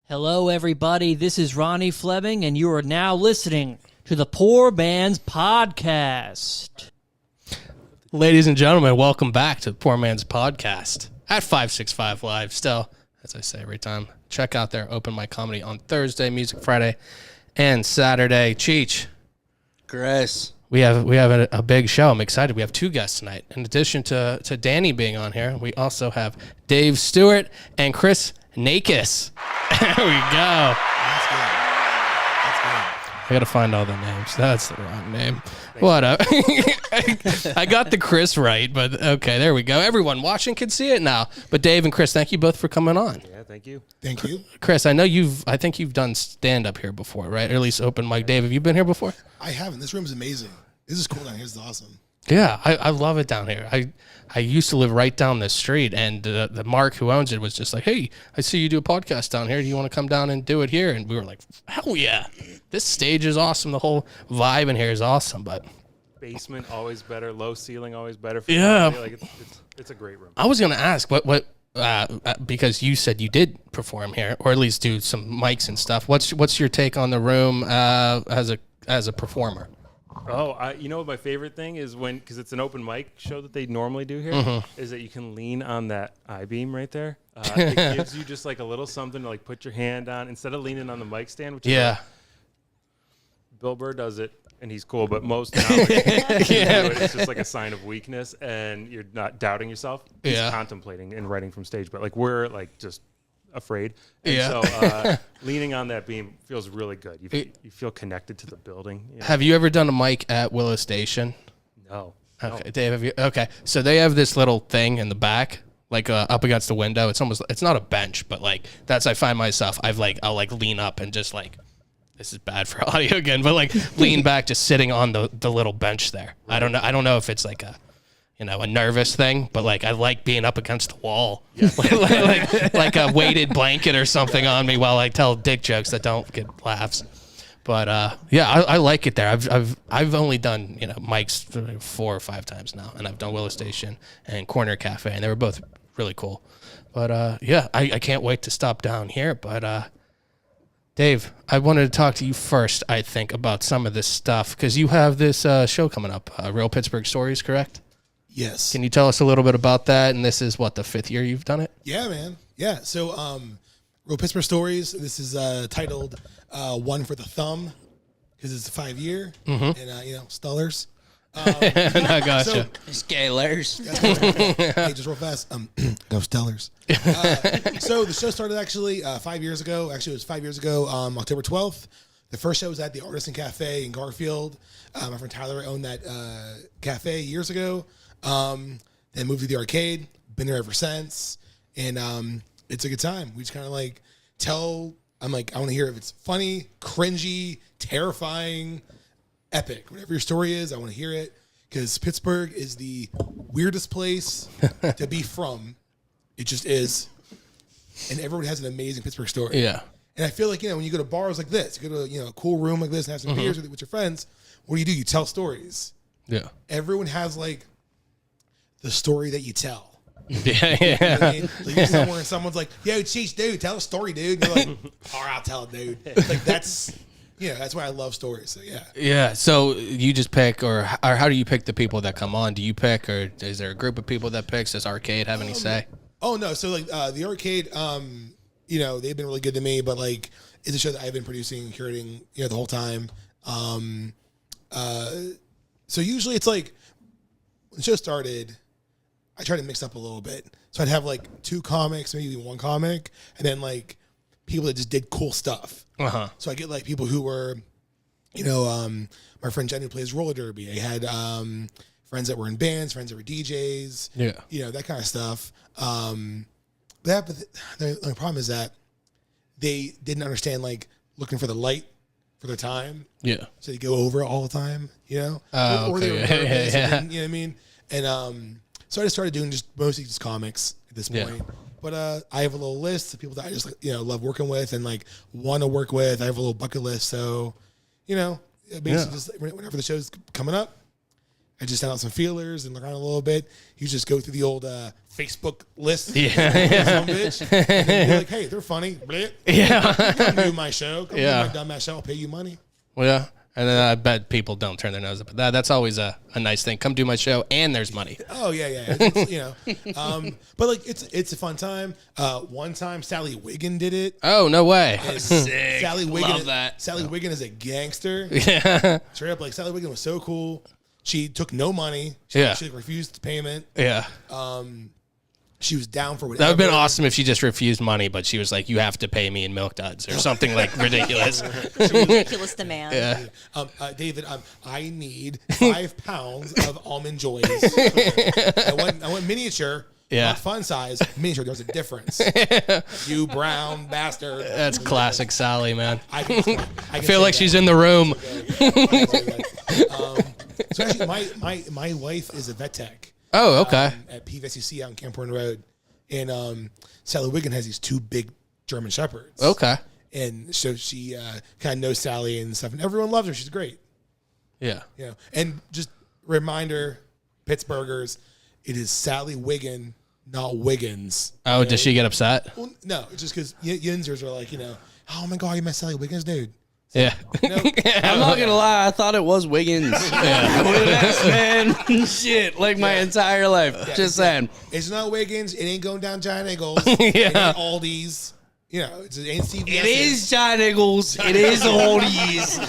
Hello, everybody. This is Ronnie Fleming, and you are now listening to the Poor Man's Podcast. Ladies and gentlemen, welcome back to the Poor Man's Podcast at 565 Live. Still, as I say every time, check out their open mic comedy on Thursday, Music Friday, and Saturday. Cheech, Chris. we have a big show. I'm excited. We have two guests tonight. In addition to Danny being on here, we also have Dave Stewart and Chris Nakis. There we go. That's good. I gotta find all the names. That's the wrong name. What up? I got the Chris right, but okay, there we go. Everyone watching can see it now. But Dave and Chris, thank you both for coming on. Yeah, thank you. Thank you. Chris, I know I think you've done stand up here before, right? Or at least open mic. Dave, have you been here before? I haven't. This room's amazing. This is cool down here. This is awesome. Yeah, I love it down here. I used to live right down the street, and the Mark who owns it was just like, hey, I see you do a podcast down here. Do you want to come down and do it here? And we were like, hell yeah. This stage is awesome. The whole vibe in here is awesome. But Basement always better. Low ceiling always better. For Yeah. comedy. Like it's a great room. I was going to ask, because you said you did perform here, or at least do some mics and stuff. What's your take on the room as a performer? Oh, you know what my favorite thing is because it's an open mic show that they normally do here, is that you can lean on that I-beam right there. It gives you just like a little something to like put your hand on instead of leaning on the mic stand. Which is Bill Burr does it, and he's cool, but most comics it's just like a sign of weakness, and you're not doubting yourself. He's contemplating and writing from stage, but like we're like just afraid. And so leaning on that beam feels really good. You feel connected to the building. You know? Have you ever done a mic at Willow Station? No. Okay, Dave, have you? Okay, so they have this little thing in the back, like up against the window. It's not a bench, but like I find myself, I'll lean up and just like, this is bad for audio again, but like lean back, just sitting on the little bench there. Right. I don't know if it's like a nervous thing, but like I like being up against the wall, like a weighted blanket or something on me while I tell dick jokes that don't get laughs. But I like it there. I've only done mics 4 or 5 times now, and I've done Willow Station and Corner Cafe, and they were both really cool. But I can't wait to stop down here. But Dave, I wanted to talk to you first, I think, about some of this stuff, because you have this show coming up, Real Pittsburgh Stories, correct? Yes. Can you tell us a little bit about that? And this is, what, the 5th year you've done it? Yeah, man. Yeah. So, Real Pittsburgh Stories. This is titled One for the Thumb, because it's a 5-year. And, Stullers. I gotcha. Scalers. Hey, just real fast. Go Stellars. So the show started actually 5 years ago. Actually, it was 5 years ago, October 12th. The first show was at the Artisan Cafe in Garfield. My friend Tyler owned that cafe years ago. Then moved to the arcade. Been there ever since. And it's a good time. We just kind of like I want to hear if it's funny, cringy, terrifying, epic. Whatever your story is, I want to hear it. Because Pittsburgh is the weirdest place to be from. It just is. And everyone has an amazing Pittsburgh story. Yeah. And I feel like, when you go to bars like this, you go to a cool room like this and have some beers with your friends, what do? You tell stories. Yeah. Everyone has like the story that you tell. Yeah. You know what I mean? Like you're somewhere and someone's like, yo, Cheech, dude, tell a story, dude. And you're like, all right, I'll tell it, dude. Like that's why I love stories. So yeah. Yeah. So you just pick, or how do you pick the people that come on? Do you pick, or is there a group of people that picks? Does Arcade have any say? Oh no. So like the Arcade, they've been really good to me, but like it's a show that I've been producing, curating, the whole time. So usually it's like when the show started, I tried to mix up a little bit. So I'd have like 2 comics, maybe 1 comic, and then like people that just did cool stuff. So I get like people who were, my friend Jen who plays roller derby. I had friends that were in bands, friends that were DJs. Yeah. That kind of stuff. But the problem is that they didn't understand like looking for the light for their time. Yeah. So they go over it all the time, or they were nervous, you know what I mean? And so I just started doing mostly just comics at this point. But I have a little list of people that I just love working with and like want to work with. I have a little bucket list. So, basically just whenever the show's coming up, I just sent out some feelers and look around a little bit. You just go through the old Facebook list. Yeah. Some bitch. And then you're like, hey, they're funny. Yeah. Come do my show. Come Yeah. do my dumbass show. I'll pay you money. Well, yeah. And then I bet people don't turn their nose up at that. That's always a nice thing. Come do my show, and there's money. Oh yeah. It's, but like it's a fun time. One time Sally Wiggin did it. Oh, no way. Sick. Sally Wiggin. Love that. Sally Wiggin is a gangster. Yeah. Straight up, like Sally Wiggin was so cool. She took no money. Yeah. She refused payment. Yeah. She was down for whatever. That would have been awesome if she just refused money, but she was like, you have to pay me in Milk Duds or something like ridiculous. Ridiculous demand. Yeah. David, I need 5 pounds of almond joys. I want miniature, Yeah. not fun size. Miniature, there's a difference. You brown bastard. That's classic Sally, man. I Feel like she's in the room. So actually, my wife is a vet tech. Oh, okay. At PVSCC out in Camp Horn Road. And Sally Wiggin has these 2 big German Shepherds. Okay. And so she kind of knows Sally and stuff. And everyone loves her. She's great. Yeah. You know. And just reminder, Pittsburghers, it is Sally Wiggin, not Wiggins. Oh, does she get upset? Well, no, it's just because Yinzers are like, oh my God, you met Sally Wiggins, dude. Yeah. I'm not gonna lie, I thought it was Wiggins. I would have asked, man. Shit, like my entire life. Just saying. It's not Wiggins. It ain't going down Giant Eagles. It ain't Aldi's. It ain't CVS. It is John Eagles. It is Aldi's.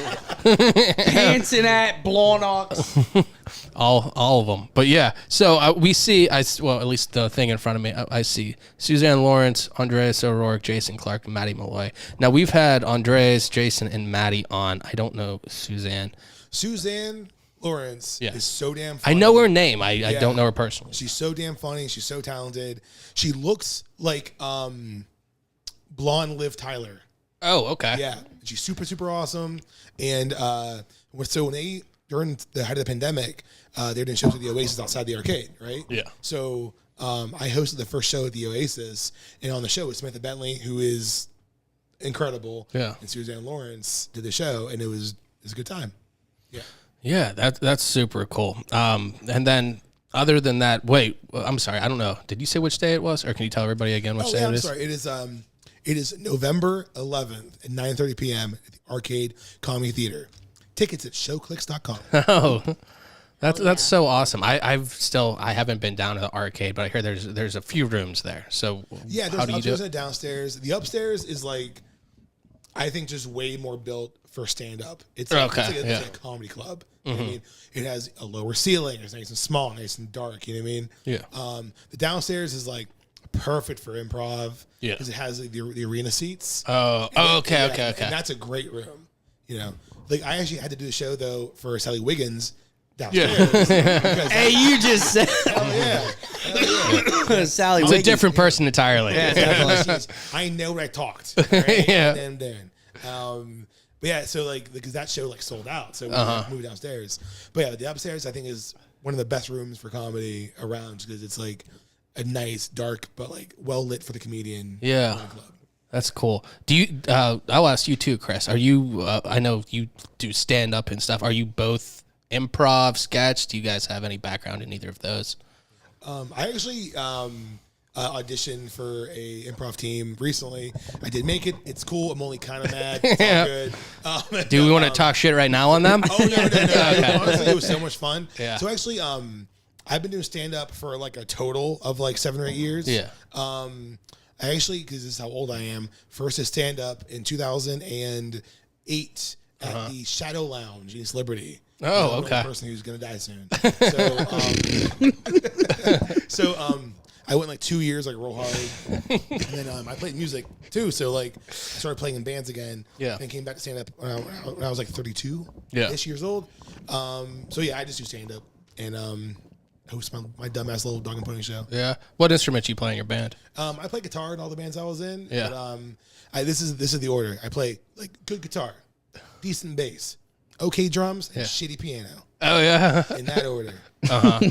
Hanson at Blawnox. All of them. But yeah, so we see, at least the thing in front of me, I see Suzanne Lawrence, Andreas O'Rourke, Jason Clark, and Maddie Malloy. Now, we've had Andreas, Jason, and Maddie on. I don't know Suzanne. Suzanne Lawrence is so damn I funny. know her name. I don't know her personally. She's so damn funny. She's so talented. She looks like blonde Liv Tyler. Oh, okay. Yeah. She's super, super awesome. And so when they, during the height of the pandemic, they were doing shows with the Oasis outside the arcade, right? Yeah. So I hosted the first show at the Oasis, and on the show was Samantha Bentley, who is incredible. Yeah. And Suzanne Lawrence did the show, and it was a good time. Yeah. Yeah, that's super cool. And then other than that, wait, I'm sorry, I don't know. Did you say which day it was, or can you tell everybody again which day it I'm is? sorry. It is November 11th at 9:30 p.m. at the Arcade Comedy Theater. Tickets at showclicks.com. Oh, that's so awesome. I haven't been down to the arcade, but I hear there's a few rooms there. So Yeah, how there's do you do upstairs it? and downstairs. The upstairs is like, I think, just way more built for stand up. It's like, it's like a comedy club. You know what I mean? It has a lower ceiling. It's nice and small, nice and dark. You know what I mean? Yeah. The downstairs is like perfect for improv. Yeah. Because it has the arena seats. Okay. And that's a great room. Like I actually had to do the show though for Sally Wiggins downstairs. Because Hey, you just said hell yeah. Sally It's a Wiggins. different person entirely. Yeah, definitely. I know what I talked. Right? Yeah. And then, but yeah, so like because that show like sold out, so we moved downstairs. But yeah, the upstairs I think is one of the best rooms for comedy around because it's like a nice, dark, but like well lit for the comedian. Yeah. Club. That's cool. Do you? I'll ask you too, Chris. Are you? I know you do stand up and stuff. Are you both improv, sketch? Do you guys have any background in either of those? I actually auditioned for a improv team recently. I did make it. It's cool. I'm only kind of mad. It's all good. Do we want to talk shit right now on them? Oh no! Honestly, it was so much fun. Yeah. So actually, I've been doing stand up for like a total of like 7 or 8 years. Yeah. I actually, because this is how old I am, first did stand up in 2008 at the Shadow Lounge in East Liberty. Oh, I'm okay. the person who's gonna die soon. So, I went like 2 years like real hard, and then I played music too. So like I started playing in bands again. Yeah. And came back to stand up when I was like 32 ish years old. So yeah, I just do stand up and host my dumbass little dog and pony show. Yeah. What instrument you play in your band? I play guitar in all the bands I was in. Yeah. But this is the order. I play like good guitar, decent bass, okay drums, and shitty piano. Oh yeah. In that order.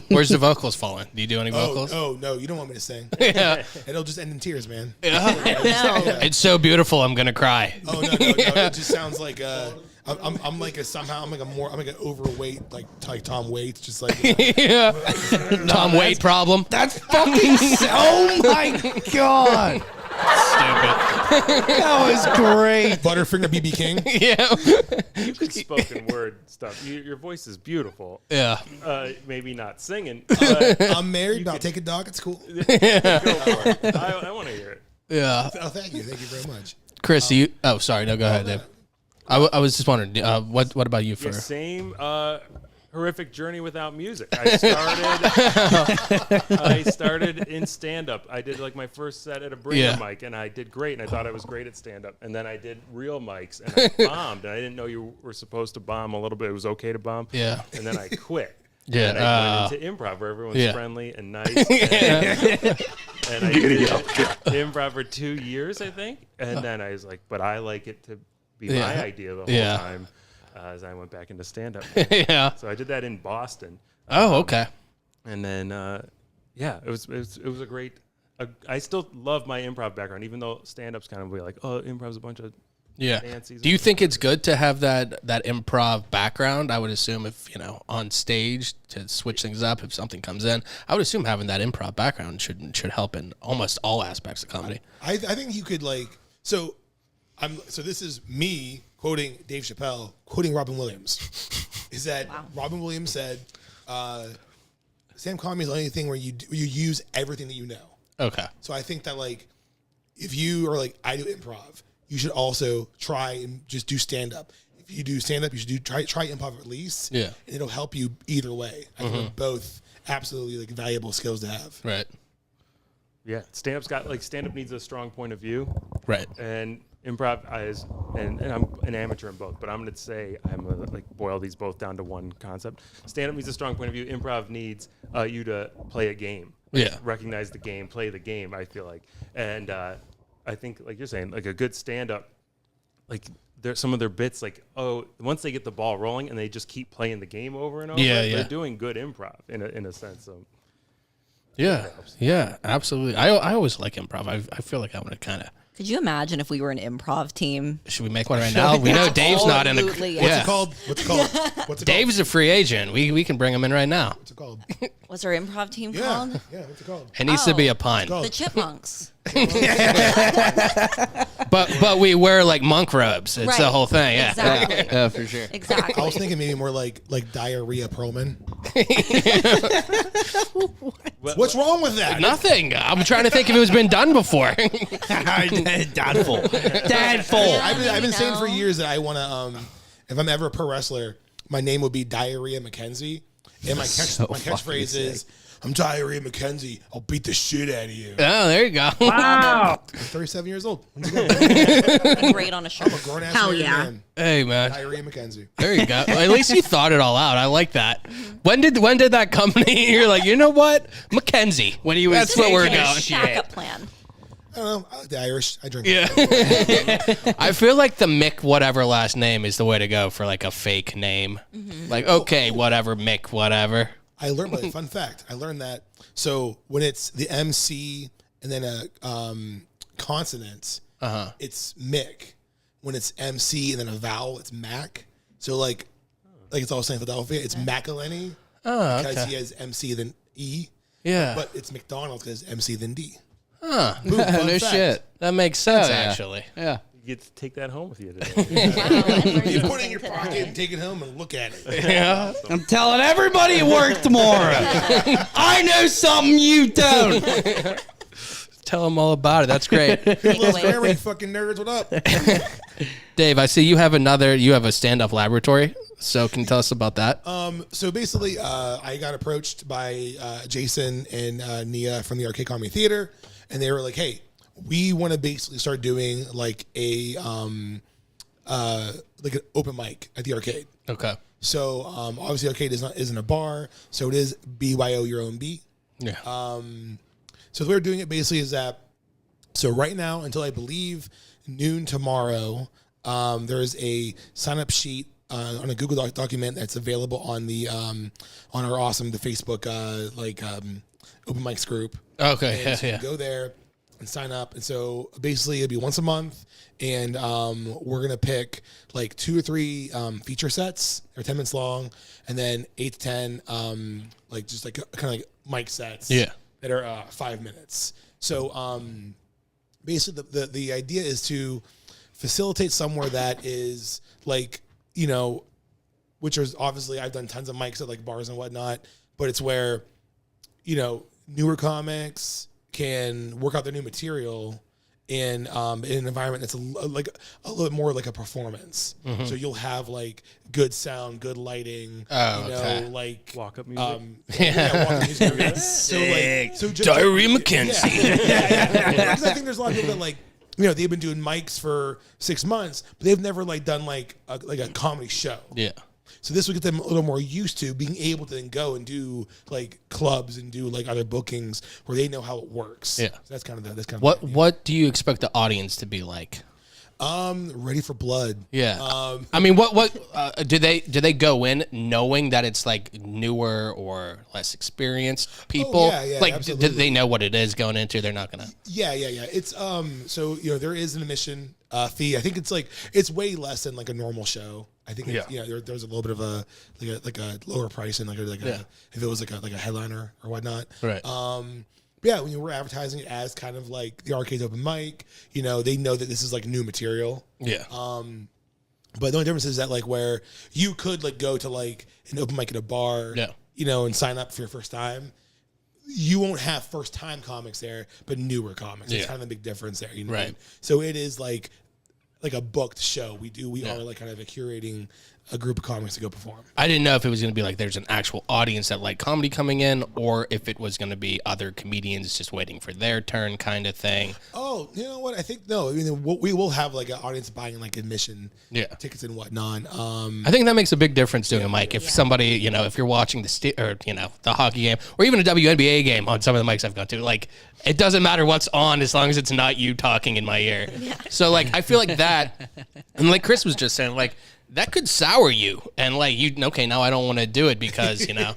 Where's the vocals falling? Do you do any vocals? Oh no, you don't want me to sing. Yeah. It'll just end in tears, man. No. It's so beautiful. I'm gonna cry. Oh no. It just sounds like I'm like an overweight like Tom Waits, just like Yeah. Tom Waite problem. That's fucking. Oh my god. That was great. Butterfinger BB King. Yeah. Good spoken word stuff. Your voice is beautiful. Yeah. Maybe not singing. I'm married, but I'll take a dog. It's cool. Go for it. I want to hear it. Yeah. Oh, thank you very much. Chris, you. Oh, sorry. No, go ahead, Dave. I was just wondering. What about you? For Yeah, same horrific journey without music. I started in stand-up. I did like my first set at a bringer mic, and I did great, and I thought I was great at stand-up. And then I did real mics, and I bombed. And I didn't know you were supposed to bomb a little bit. It was okay to bomb. Yeah. And then I quit. Yeah. And I went into improv where everyone's friendly and nice. And I did improv for 2 years, I think. And then I was like, but I like it to be my idea the whole time. As I went back into stand-up. Yeah. So I did that in Boston. Oh, okay. And then, it was a great. I still love my improv background, even though stand-up's kind of like, oh, improv's a bunch of fancies. Do you think it's good to have that improv background? I would assume if on stage to switch things up, if something comes in, I would assume having that improv background should help in almost all aspects of comedy. I think you could so this is me quoting Dave Chappelle, quoting Robin Williams, is that Robin Williams said, stand-up comedy is the only thing where you use everything that you know. Okay. So I think that if you are I do improv, you should also try and just do stand-up. If you do stand-up, you should try improv at least. Yeah. And it'll help you either way. I think they're both absolutely valuable skills to have. Right. Yeah, stand-up needs a strong point of view. Right. And improv and I'm an amateur in both, but I'm going to say I'm going to boil these both down to one concept. Stand-up needs a strong point of view. Improv needs you to play a game. Recognize the game, play the game, I feel like. And I think, like you're saying, a good stand-up, some of their bits, once they get the ball rolling and they just keep playing the game over and over, they're doing good improv in a sense. So. Yeah, absolutely. I always like improv. I feel like I want to kind of. Could you imagine if we were an improv team? Should we make one right now? We know Dave's not in the. Absolutely, What's it called? Dave's a free agent. We can bring him in right now. What's it called? What's our improv team called? Yeah, what's it called? It needs to be a pun. The Chipmunks. But we wear monk robes. It's the whole thing. Yeah. Exactly. Yeah, for sure. Exactly. I was thinking maybe more like Diarrhea Perlman. What's wrong with that? Nothing. I'm trying to think if it was been done before. Dadful. I've been saying for years that I want to, if I'm ever a pro wrestler, my name would be Diarrhea McKenzie. And my catchphrase is, I'm Diarrhea McKenzie. I'll beat the shit out of you. Oh, there you go. Wow. I'm 37 years old. Great on a show. I'm a grown-ass man. Hey, man. Diarrhea McKenzie. There you go. Well, at least you thought it all out. I like that. When did that company? You're like, you know what? Mackenzie. When he was That's what we're going. Backup plan. I don't know. I like the Irish. I drink. Yeah. I feel like the Mick whatever last name is the way to go for a fake name. Okay, whatever, Mick whatever. I learned, fun fact, I learned that. So when it's the MC and then a consonant, it's Mick. When it's MC and then a vowel, it's Mac. So it's all saying Philadelphia, it's McElhenney. Oh, okay. Because he has MC then E. Yeah. But it's McDonald's because MC then D. Huh. Boom, No fact. shit. That makes sense, yeah. actually. Yeah. You get to take that home with you today. You put it in your pocket and take it home and look at it. Yeah. I'm telling everybody at work tomorrow. I know something you don't. Tell them all about it. That's great. People forever, you fucking nerds. What up? Dave, I see you have a stand-up laboratory. So can you tell us about that? So basically, I got approached by Jason and Nia from the Arcade Comedy Theater, and they were like, "Hey, we want to basically start doing an open mic at the arcade." Okay. So obviously, arcade isn't a bar, so it is BYO your own B. Yeah. So the way we're doing it basically is that, so right now until I believe noon tomorrow, there's a sign-up sheet on a Google document that's available on the on the Facebook open mics group. Okay. And so you Yeah. go there, and sign up. And so basically it'll be once a month, and we're gonna pick like 2 or 3 feature sets. They're 10 minutes long, and then 8 to 10 like just like kind of like mic sets. Yeah. That are 5 minutes. So basically the idea is to facilitate somewhere that is like, you know, which is obviously I've done tons of mics at like bars and whatnot, but it's where, you know, newer comics can work out their new material in an environment that's a little bit more like a performance. So you'll have like good sound, good lighting, like Walk up music. walk up music. So just Diary McKenzie. Because I think there's a lot of people that like, you know, they've been doing mics for 6 months, but they've never like done like a comedy show. Yeah. So this will get them a little more used to being able to then go and do like clubs and do like other bookings where they know how it works. Yeah. So that's kind of the What do you expect the audience to be like? Ready for blood. Yeah. I mean, what do they go in knowing that it's like newer or less experienced people? yeah, like, absolutely. do they know what it is going into? They're not gonna. Yeah. It's so you know there is an admission fee. I think it's way less than like a normal show. I think it's, you know there's a little bit of a lower price and if it was like a headliner or whatnot. Right. Yeah, when you were advertising it as kind of like the arcade's open mic, you know, they know that this is like new material. Yeah. But the only difference is that like where you could like go to like an open mic at a bar, you know, and sign up for your first time. You won't have first time comics there, but newer comics. It's kind of a big difference there, you know. Right. So it is like a booked show. We are like kind of curating a group of comics to go perform. I didn't know if it was going to be like there's an actual audience that like comedy coming in, or if it was going to be other comedians just waiting for their turn kind of thing. Oh, you know what? I think no. I mean, we will have like an audience buying like admission tickets and whatnot. I think that makes a big difference doing a mic. If somebody, you know, if you're watching the hockey game or even a WNBA game on some of the mics I've gone to, like it doesn't matter what's on as long as it's not you talking in my ear. So like I feel like that, and like Chris was just saying, like that could sour you, and like now I don't want to do it because you know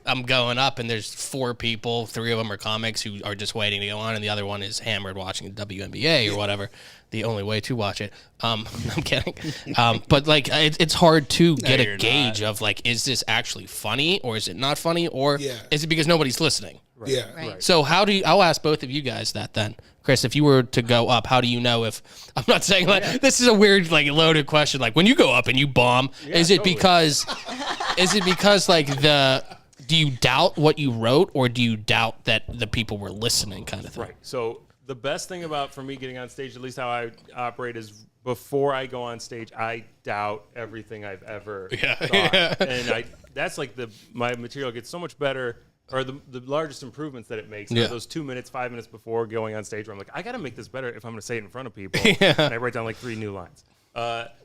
I'm going up and there's 4 people, 3 of them are comics who are just waiting to go on, and the other one is hammered watching the WNBA or whatever. The only way to watch it. I'm kidding. But like it's hard to get a gauge of like, is this actually funny or is it not funny, or is it because nobody's listening? Right. Yeah. Right. So I'll ask both of you guys that then. Chris, if you were to go up, how do you know if, I'm not saying like, this is a weird, like loaded question. Like when you go up and you bomb, is it because like do you doubt what you wrote, or do you doubt that the people were listening kind of thing? Right. So the best thing for me getting on stage, at least how I operate, is before I go on stage, I doubt everything I've ever thought. And that's like my material gets so much better, or the largest improvements that it makes are those 2 minutes, 5 minutes before going on stage, where I'm like, I got to make this better if I'm going to say it in front of people. And I write down like 3 new lines.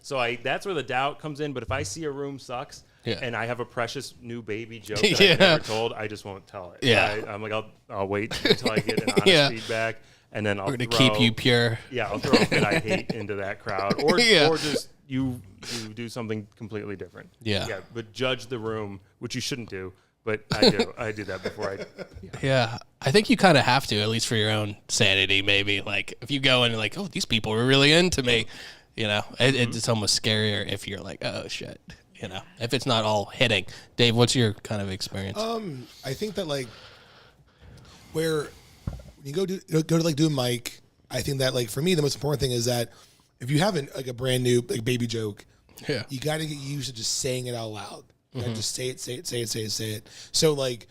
So that's where the doubt comes in. But if I see a room sucks and I have a precious new baby joke that I've never told, I just won't tell it. I'm like, I'll wait until I get an honest feedback. And then We're going to keep you pure. Yeah, I'll throw a bit I hate into that crowd. Or just you do something completely different. Yeah, but judge the room, which you shouldn't do. But I do that before I. Yeah, I think you kind of have to, at least for your own sanity, maybe. Like if you go in and like, oh, these people are really into me, you know, it's almost scarier if you're like, oh shit, you know, if it's not all hitting. Dave, what's your kind of experience? I think that like when you go to like do a mic, I think that like for me the most important thing is that if you have a brand new like baby joke, you got to get used to just saying it out loud. You know, just say it. So like,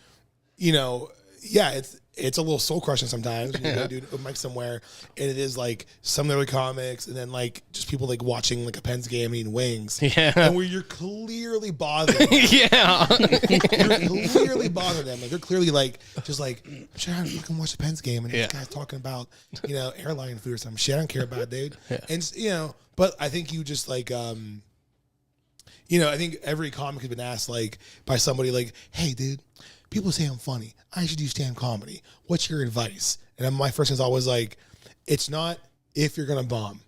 you know, it's a little soul crushing sometimes when you go do a mic somewhere, and it is like some other comics, and then like just people like watching like a Pens game and eating wings, and where you're clearly bothering them. You're clearly bothering them. Like they're clearly like just like, I'm trying to fucking watch the Pens game, and this guy's talking about airline food or some shit. I don't care about it, dude. And but I think you just like I think every comic has been asked like by somebody like, hey, dude, people say I'm funny. I should do stand comedy. What's your advice? And my first thing is always like, it's not if you're going to bomb.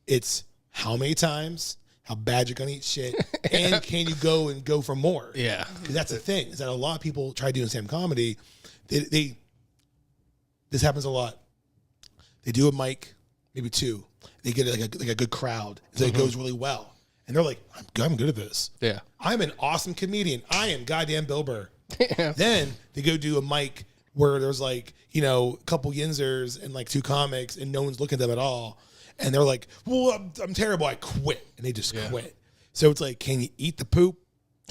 It's how many times, how bad you're going to eat shit, and can you go for more? Yeah. Because that's the thing, is that a lot of people try doing stand comedy. This happens a lot. they do a mic, maybe 2. They get like a good crowd. So it goes really well. And they're like, I'm good at this. Yeah. I'm an awesome comedian. I am goddamn Bill Burr. Then they go do a mic where there's like, a couple yinzers and like 2 comics and no one's looking at them at all. And they're like, well, I'm terrible. I quit. And they just quit. So it's like, can you eat the poop?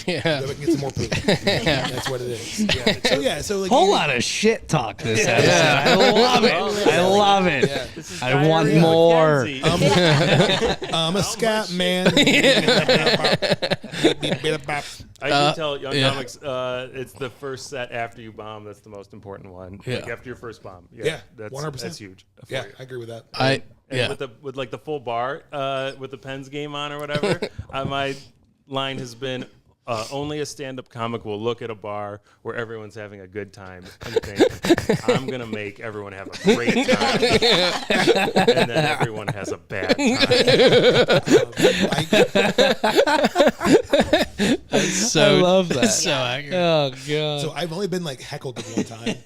Yeah. So I can get some more poop. That's what it is. So like Whole lot of shit talk this episode. I love it. I love it. This is I want Diarrhea more. Mackenzie. I'm a scat man. I can tell young comics, it's the first set after you bomb that's the most important one. Yeah. Like after your first bomb. Yeah, that's 100%. That's huge. for Yeah, you. I agree with that. And with like the full bar, with the Pens game on or whatever, my line has been, only a stand-up comic will look at a bar where everyone's having a good time and think, I'm going to make everyone have a great time. And then everyone has a bad time. So I love that. So accurate. Oh god. So I've only been like heckled one time,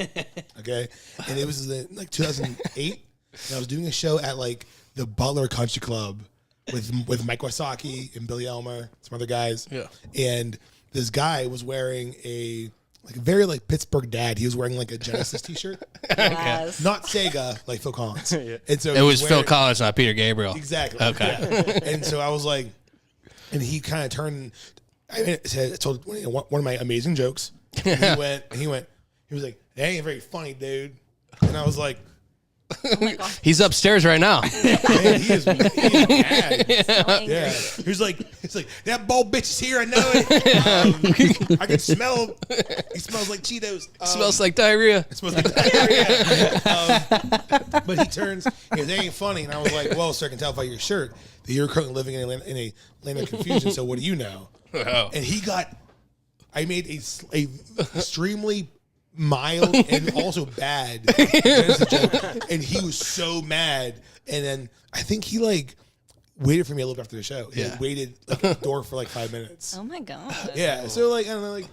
okay, and it was in like 2008, and I was doing a show at like the Butler Country Club with Mike Wasaki and Billy Elmer, some other guys, and this guy was wearing a very like Pittsburgh dad. He was wearing like a Genesis T-shirt, Yes. not Sega, like Phil Collins, and so It was Phil Collins, not Peter Gabriel. exactly, Okay. yeah. And so I was like, and he kind of turned. I told one of my amazing jokes. And he was like, "That ain't very funny, dude." And I was like, Oh my God. He's upstairs right now. "Man, he is mad." So angry. Yeah, he's like, that bald bitch is here. I know it. I can smell. He smells like Cheetos. Smells like diarrhea. It smells like diarrhea. But he turns. He goes, "That ain't funny." And I was like, "Well, sir, I can tell by your shirt that you're currently living in a land of confusion. So what do you know?" Oh. And he got. I made a extremely mild and also bad joke, and he was so mad. And then I think he like waited for me a little bit after the show. He like, waited like at the door for like 5 minutes. Oh my God. Yeah, so like I don't know, like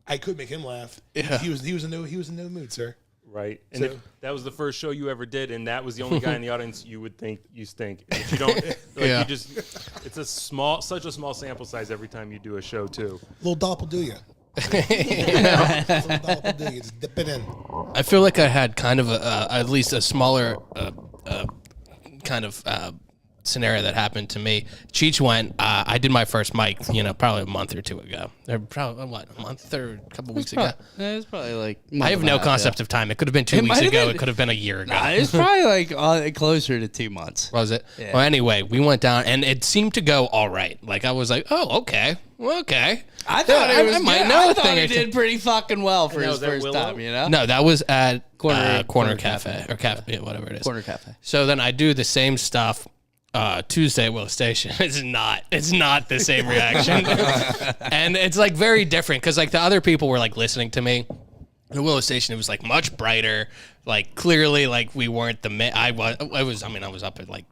I could make him laugh. Yeah. He was in no mood, sir. Right. And So- if that was the first show you ever did, and that was the only guy in the audience, you would think you stink. But you don't. Like, Yeah. you just, it's such a small sample size every time you do a show, too. Little dollop will do you. Little dollop will do you. Just dip it in. I feel like I had kind of at least a smaller kind of scenario that happened to me. Cheech went. I did my first mic, probably a month or 2 ago. Or probably a month or a couple weeks ago. It was probably like. I have no concept of time. It could have been 2 It weeks might have ago. been- It could have been a year ago. Nah, it was probably like closer to 2 months. Was it? Yeah. Well, anyway, we went down, and it seemed to go all right. Like, I was like, oh, okay. I thought Yeah, it was I might good. know I a thought thing he or two. did pretty fucking well for now, his is that first Willow? time, you know? No, that was at Corner Corner Cafe. Or Cafe, whatever it is. Corner Cafe. So then I do the same stuff Tuesday at Willow Station. It's not the same reaction. And it's like very different because like the other people were like listening to me. At Willow Station, it was like much brighter. Like clearly, like we weren't I was up at like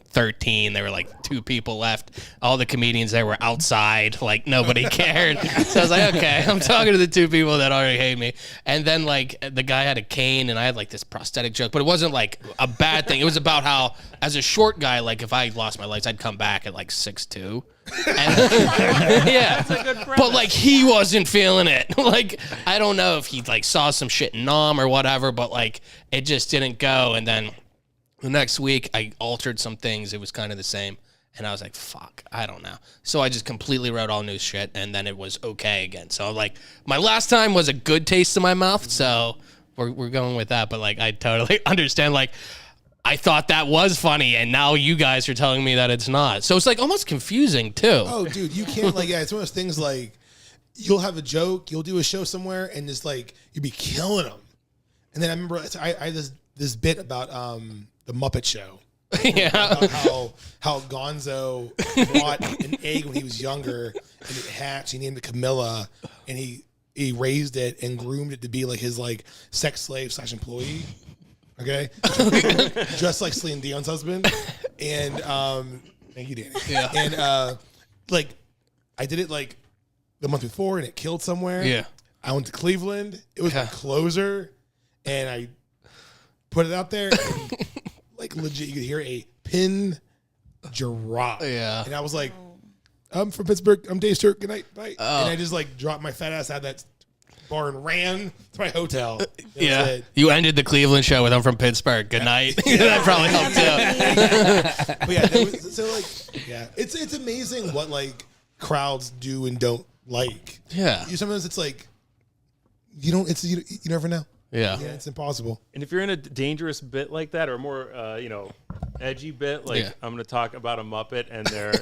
13. There were like 2 people left. All the comedians there were outside. Like nobody cared. So I was like, okay, I'm talking to the 2 people that already hate me. And then like the guy had a cane, and I had like this prosthetic joke, but it wasn't like a bad thing. It was about how as a short guy, like if I lost my legs, I'd come back at like 6'2". Yeah, but like he wasn't feeling it. Like I don't know if he like saw some shit in Nom or whatever, but like it just didn't go. And then the next week I altered some things. It was kind of the same, and I was like, "Fuck, I don't know." So I just completely wrote all new shit, and then it was okay again. So like my last time was a good taste in my mouth. So we're going with that. But like I totally understand. Like I thought that was funny, and now you guys are telling me that it's not. So it's like almost confusing too. Oh, dude, you can't it's one of those things like you'll have a joke, you'll do a show somewhere, and it's like you'd be killing them. And then I remember I had this bit about the Muppet Show. Yeah. About how Gonzo brought an egg when he was younger, and it hatched. He named it Camilla, and he raised it and groomed it to be like his like sex slave / employee. Okay, dressed like Celine Dion's husband, and thank you, Danny. Yeah. And like I did it like the month before, and it killed somewhere. Yeah. I went to Cleveland. It was Yeah. my closer, and I put it out there. And like legit, you could hear a pin drop. Yeah. And I was like, I'm from Pittsburgh. I'm Dave Stewart. Good night. Bye. And I just like dropped my fat ass out of that bar and ran to my hotel. That was it. You ended the Cleveland show with "I'm from Pittsburgh." Good night. That probably helped too. But yeah, so like, yeah, it's amazing what like crowds do and don't like. Yeah. Sometimes it's like you never know. Yeah. Yeah, it's impossible. And if you're in a dangerous bit like that, or more, edgy bit, like I'm going to talk about a Muppet and their,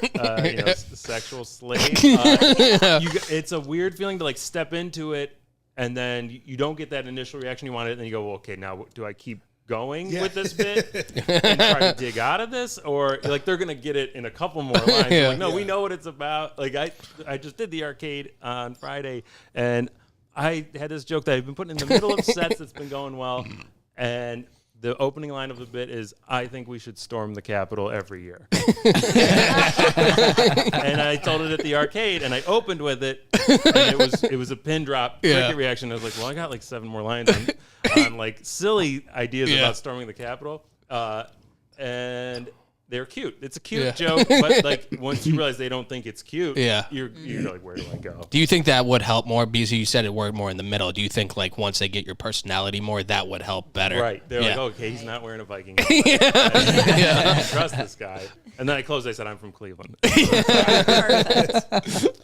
sexual slave, it's a weird feeling to like step into it, and then you don't get that initial reaction you wanted, and then you go, well, okay, now do I keep going with this bit and try to dig out of this, or like they're going to get it in a couple more lines? Like, no, we know what it's about. Like I just did the arcade on Friday, and I had this joke that I've been putting in the middle of sets that's been going well, and the opening line of the bit is, I think we should storm the Capitol every year. And I told it at the arcade, and I opened with it, and it was a pin drop cricket reaction. I was like, well, I got like 7 more lines on like silly ideas about storming the Capitol. And they're cute. It's a cute joke, but like once you realize they don't think it's cute, you're like, where do I go? Do you think that would help more? Because you said it worked more in the middle. Do you think like once they get your personality more, that would help better? Right. They're like, okay, he's not wearing a Viking hat. I trust this guy. And then I closed. I said, I'm from Cleveland. Perfect.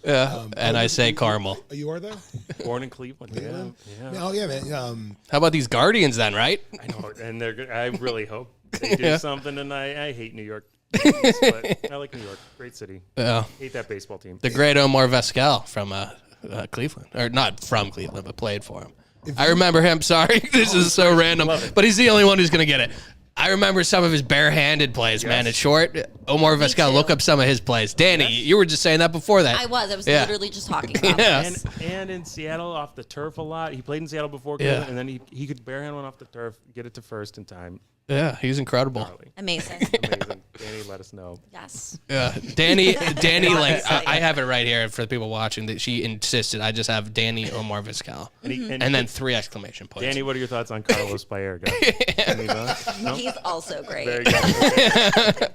And I say Carmel. You are though? Born in Cleveland. Yeah. Oh yeah, man. How about these Guardians then, right? I know. And I really hope they do something tonight. I hate New York. But I like New York. Great city. Yeah. Hate that baseball team. The great Omar Vizquel from Cleveland. Or not from Cleveland, but played for him. I remember him. Sorry. This is so random. But he's the only one who's going to get it. I remember some of his barehanded plays, man. It's short. Omar Vizquel, look up some of his plays. Danny, you were just saying that before that. I was literally just talking about this. And in Seattle off the turf a lot. He played in Seattle before Cleveland, and then he could barehand one off the turf, get it to first in time. Yeah, he's incredible. Amazing. Amazing. Danny, let us know. Yes. Yeah, Danny, like I have it right here for the people watching that she insisted. I just have Danny Omar Vizquel, and then 3 exclamation points. Danny, what are your thoughts on Carlos Baerga? No? He's also great. Very good.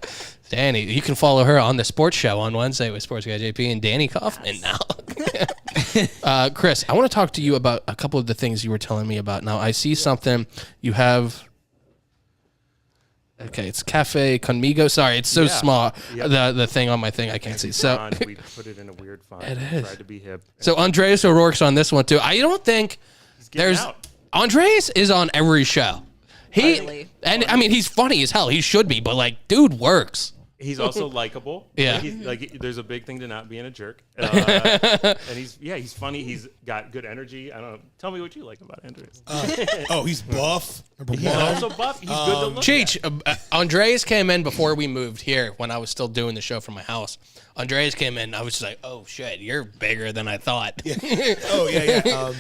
Danny, you can follow her on the sports show on Wednesday with Sports Guy JP and Danny Kaufman now. Chris, I want to talk to you about a couple of the things you were telling me about. Now, I see something you have. Okay, it's Cafe Conmigo. Sorry, it's so small. Yep. The thing on my thing I can't see. So we put it in a weird font. It is. Tried to be hip. So Andreas O'Rourke's on this one too. I don't think there's out. Andreas is on every show. And I mean he's funny as hell. He should be, but like, dude works. He's also likable. Yeah. Like there's a big thing to not being a jerk. And he's funny. He's got good energy. I don't know. Tell me what you like about Andreas. He's buff. He's also buff. He's good to look Cheech, Andreas came in before we moved here when I was still doing the show from my house. Andreas came in. I was just like, oh shit, you're bigger than I thought. Yeah. Oh yeah.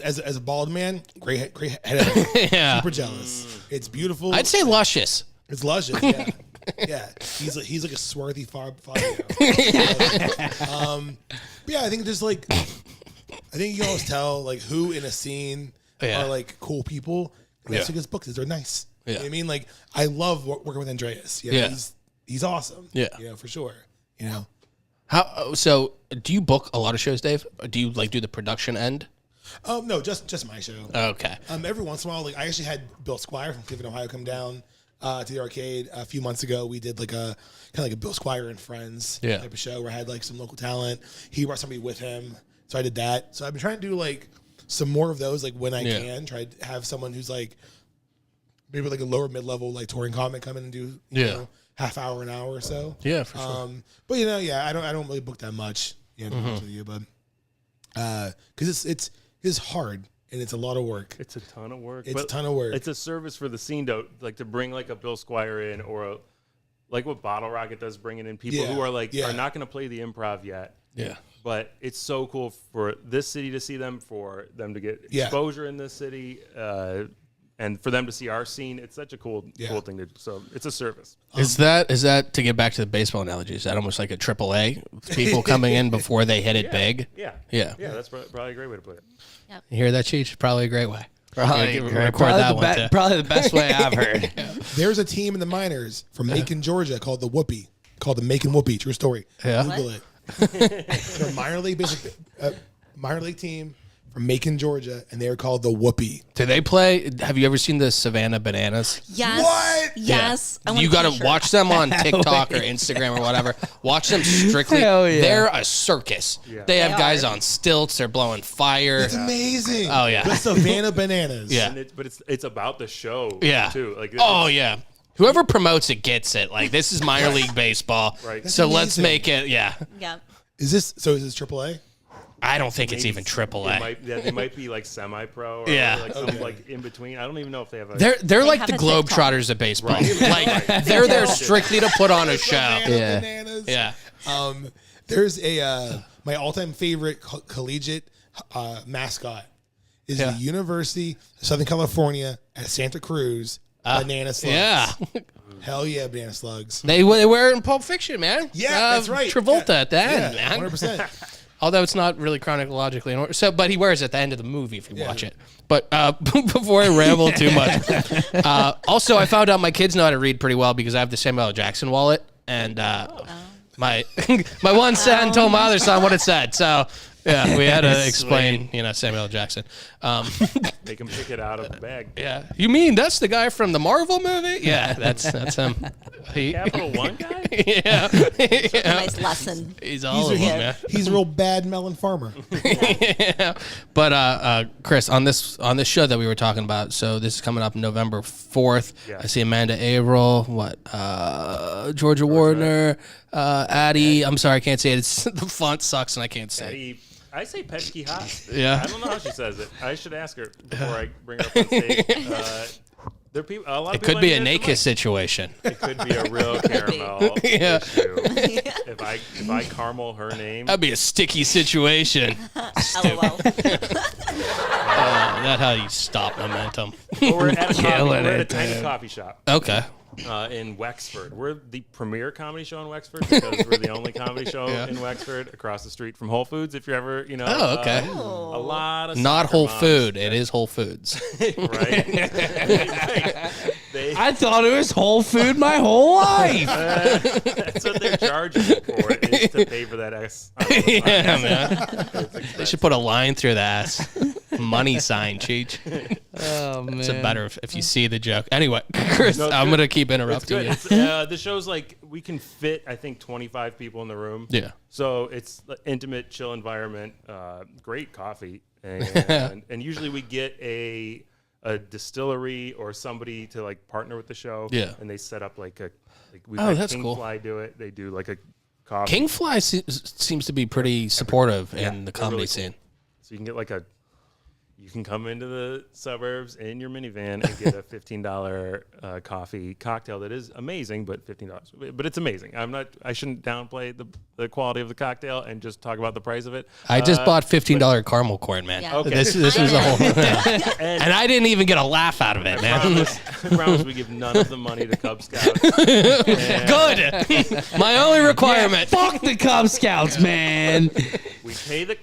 As a bald man, great head. Yeah. Super jealous. It's beautiful. I'd say luscious. It's luscious. Yeah. Yeah, he's like a swarthy father. But yeah, I think just like I think you can always tell like who in a scene are like cool people. And that's like his books. They're nice. You know what I mean? Like I love working with Andreas. You know, he's awesome. Yeah, you know, for sure. You know, so do you book a lot of shows, Dave? Or do you like do the production end? No, just my show. Okay. Every once in a while, like I actually had Bill Squire from Cleveland, Ohio, come down to the arcade a few months ago. We did like a kind of like a Bill Squire and Friends type of show where I had like some local talent. He brought somebody with him, so I did that. So I've been trying to do like some more of those, like when I can. Try to have someone who's like maybe like a lower mid-level like touring comic come in and do you know, half hour, an hour or so. Yeah, for sure. But you know, I don't really book that much. You know, to be honest with you, but because it's hard. And it's a lot of work. It's a ton of work. It's a ton of work. It's a service for the scene, though, like to bring like a Bill Squire in, or like what Bottle Rocket does, bringing in people who are like are not going to play the improv yet. Yeah. But it's so cool for this city to see them, for them to get exposure in this city, and for them to see our scene. It's such a cool thing to do. So it's a service. Is that to get back to the baseball analogy? Is that almost like a AAA? People coming in before they hit it big. Yeah. That's probably a great way to put it. Yep. You hear that, Cheech? Probably a great way. Probably the best way I've heard. There's a team in the minors from Macon, Georgia called the Whoopee, called the Macon Whoopee. True story. Yeah. Google it. They're a minor league team from Macon, Georgia, and they're called the Whoopee. Do they play? Have you ever seen the Savannah Bananas? Yes. What? Yes. I want You a got to t-shirt. watch them on TikTok or Instagram or whatever. Watch them strictly. Hell yeah. They're a circus. They have guys on stilts. They're blowing fire. It's amazing. Oh, yeah. The Savannah Bananas. Yeah. And but it's about the show. Yeah. Too. Like Oh, it's- yeah. Whoever promotes it gets it. Like, this is minor league baseball. Right. So That's let's amazing. make it, yeah. Yeah. Is this AAA? I don't think it's maybe even AAA. They might be like semi-pro. Or Yeah. Like some like in between. I don't even know if they have. They're like have the a TikTok. Globetrotters of baseball. Right. Like, they're there strictly to put on a show. Savannah Yeah. Bananas. Yeah. There's my all-time favorite collegiate mascot is the University of Southern California at Santa Cruz Banana Slugs. Yeah. Hell yeah, Banana Slugs. They wear it in Pulp Fiction, man. Yeah, that's right. Travolta Yeah. at the end, Yeah, man. 100%. Although it's not really chronologically in order. So, but he wears it at the end of the movie if you watch it. But before I ramble too much, also I found out my kids know how to read pretty well because I have the Samuel L. Jackson wallet, and my my one son told my other son what it said. So yeah, we had to explain, Samuel L. Jackson. Make them pick it out of the bag. Yeah, you mean that's the guy from the Marvel movie? Yeah, that's him. Capital One guy. Yeah, Nice lesson. he's all of them, man. He's a real bad melon farmer. Yeah. But Chris, on this show that we were talking about, so this is coming up November 4th. Yeah. I see Amanda Averill, Georgia Wardner, Addie. I'm sorry, I can't say it. It's the font sucks and I can't say. Eddie, I say Petchke Haas. Yeah. I don't know how she says it. I should ask her before I bring her up on stage. There are people. A lot of It people could be a I Nakis situation. It could be a real caramel Yeah. issue. If I caramel her name, That'd be a sticky situation. LOL. That's how you stop momentum. but we're at a Killing we're at a it, tiny dude. coffee shop Okay. in Wexford. We're the premier comedy show in Wexford because we're the only comedy show in Wexford, across the street from Whole Foods. If you're ever, Oh, okay. a lot of Not soccer Whole moms, Food. It is Whole Foods. right? I thought it was Whole Food my whole life. That's what they're charging for, is to pay for that S. Yeah, man. They should put a line through the ass. Money sign, Cheech. Oh man. It's better if you see the joke. Anyway, Chris, No, it's I'm good. going to keep It's interrupting good. you. It's, the show's like we can fit, I think, 25 people in the room. Yeah. So it's an intimate, chill environment. Great coffee, and usually we get a distillery or somebody to like partner with the show. Yeah. And they set up like we've Oh, had that's cool. Kingfly do it. They do like a coffee. Kingfly seems to be pretty supportive in the they're comedy really cool. scene. So you can get you can come into the suburbs in your minivan and get a $15 coffee cocktail that is amazing, but $15. But it's amazing. I shouldn't downplay the quality of the cocktail and just talk about the price of it. I just bought $15 caramel corn, man. Yeah. Okay. This was a whole, And and I didn't even get a laugh out of it, man. I promise we give none of the money to Cub Scouts. Good. My only requirement. Fuck the Cub Scouts, man. We pay the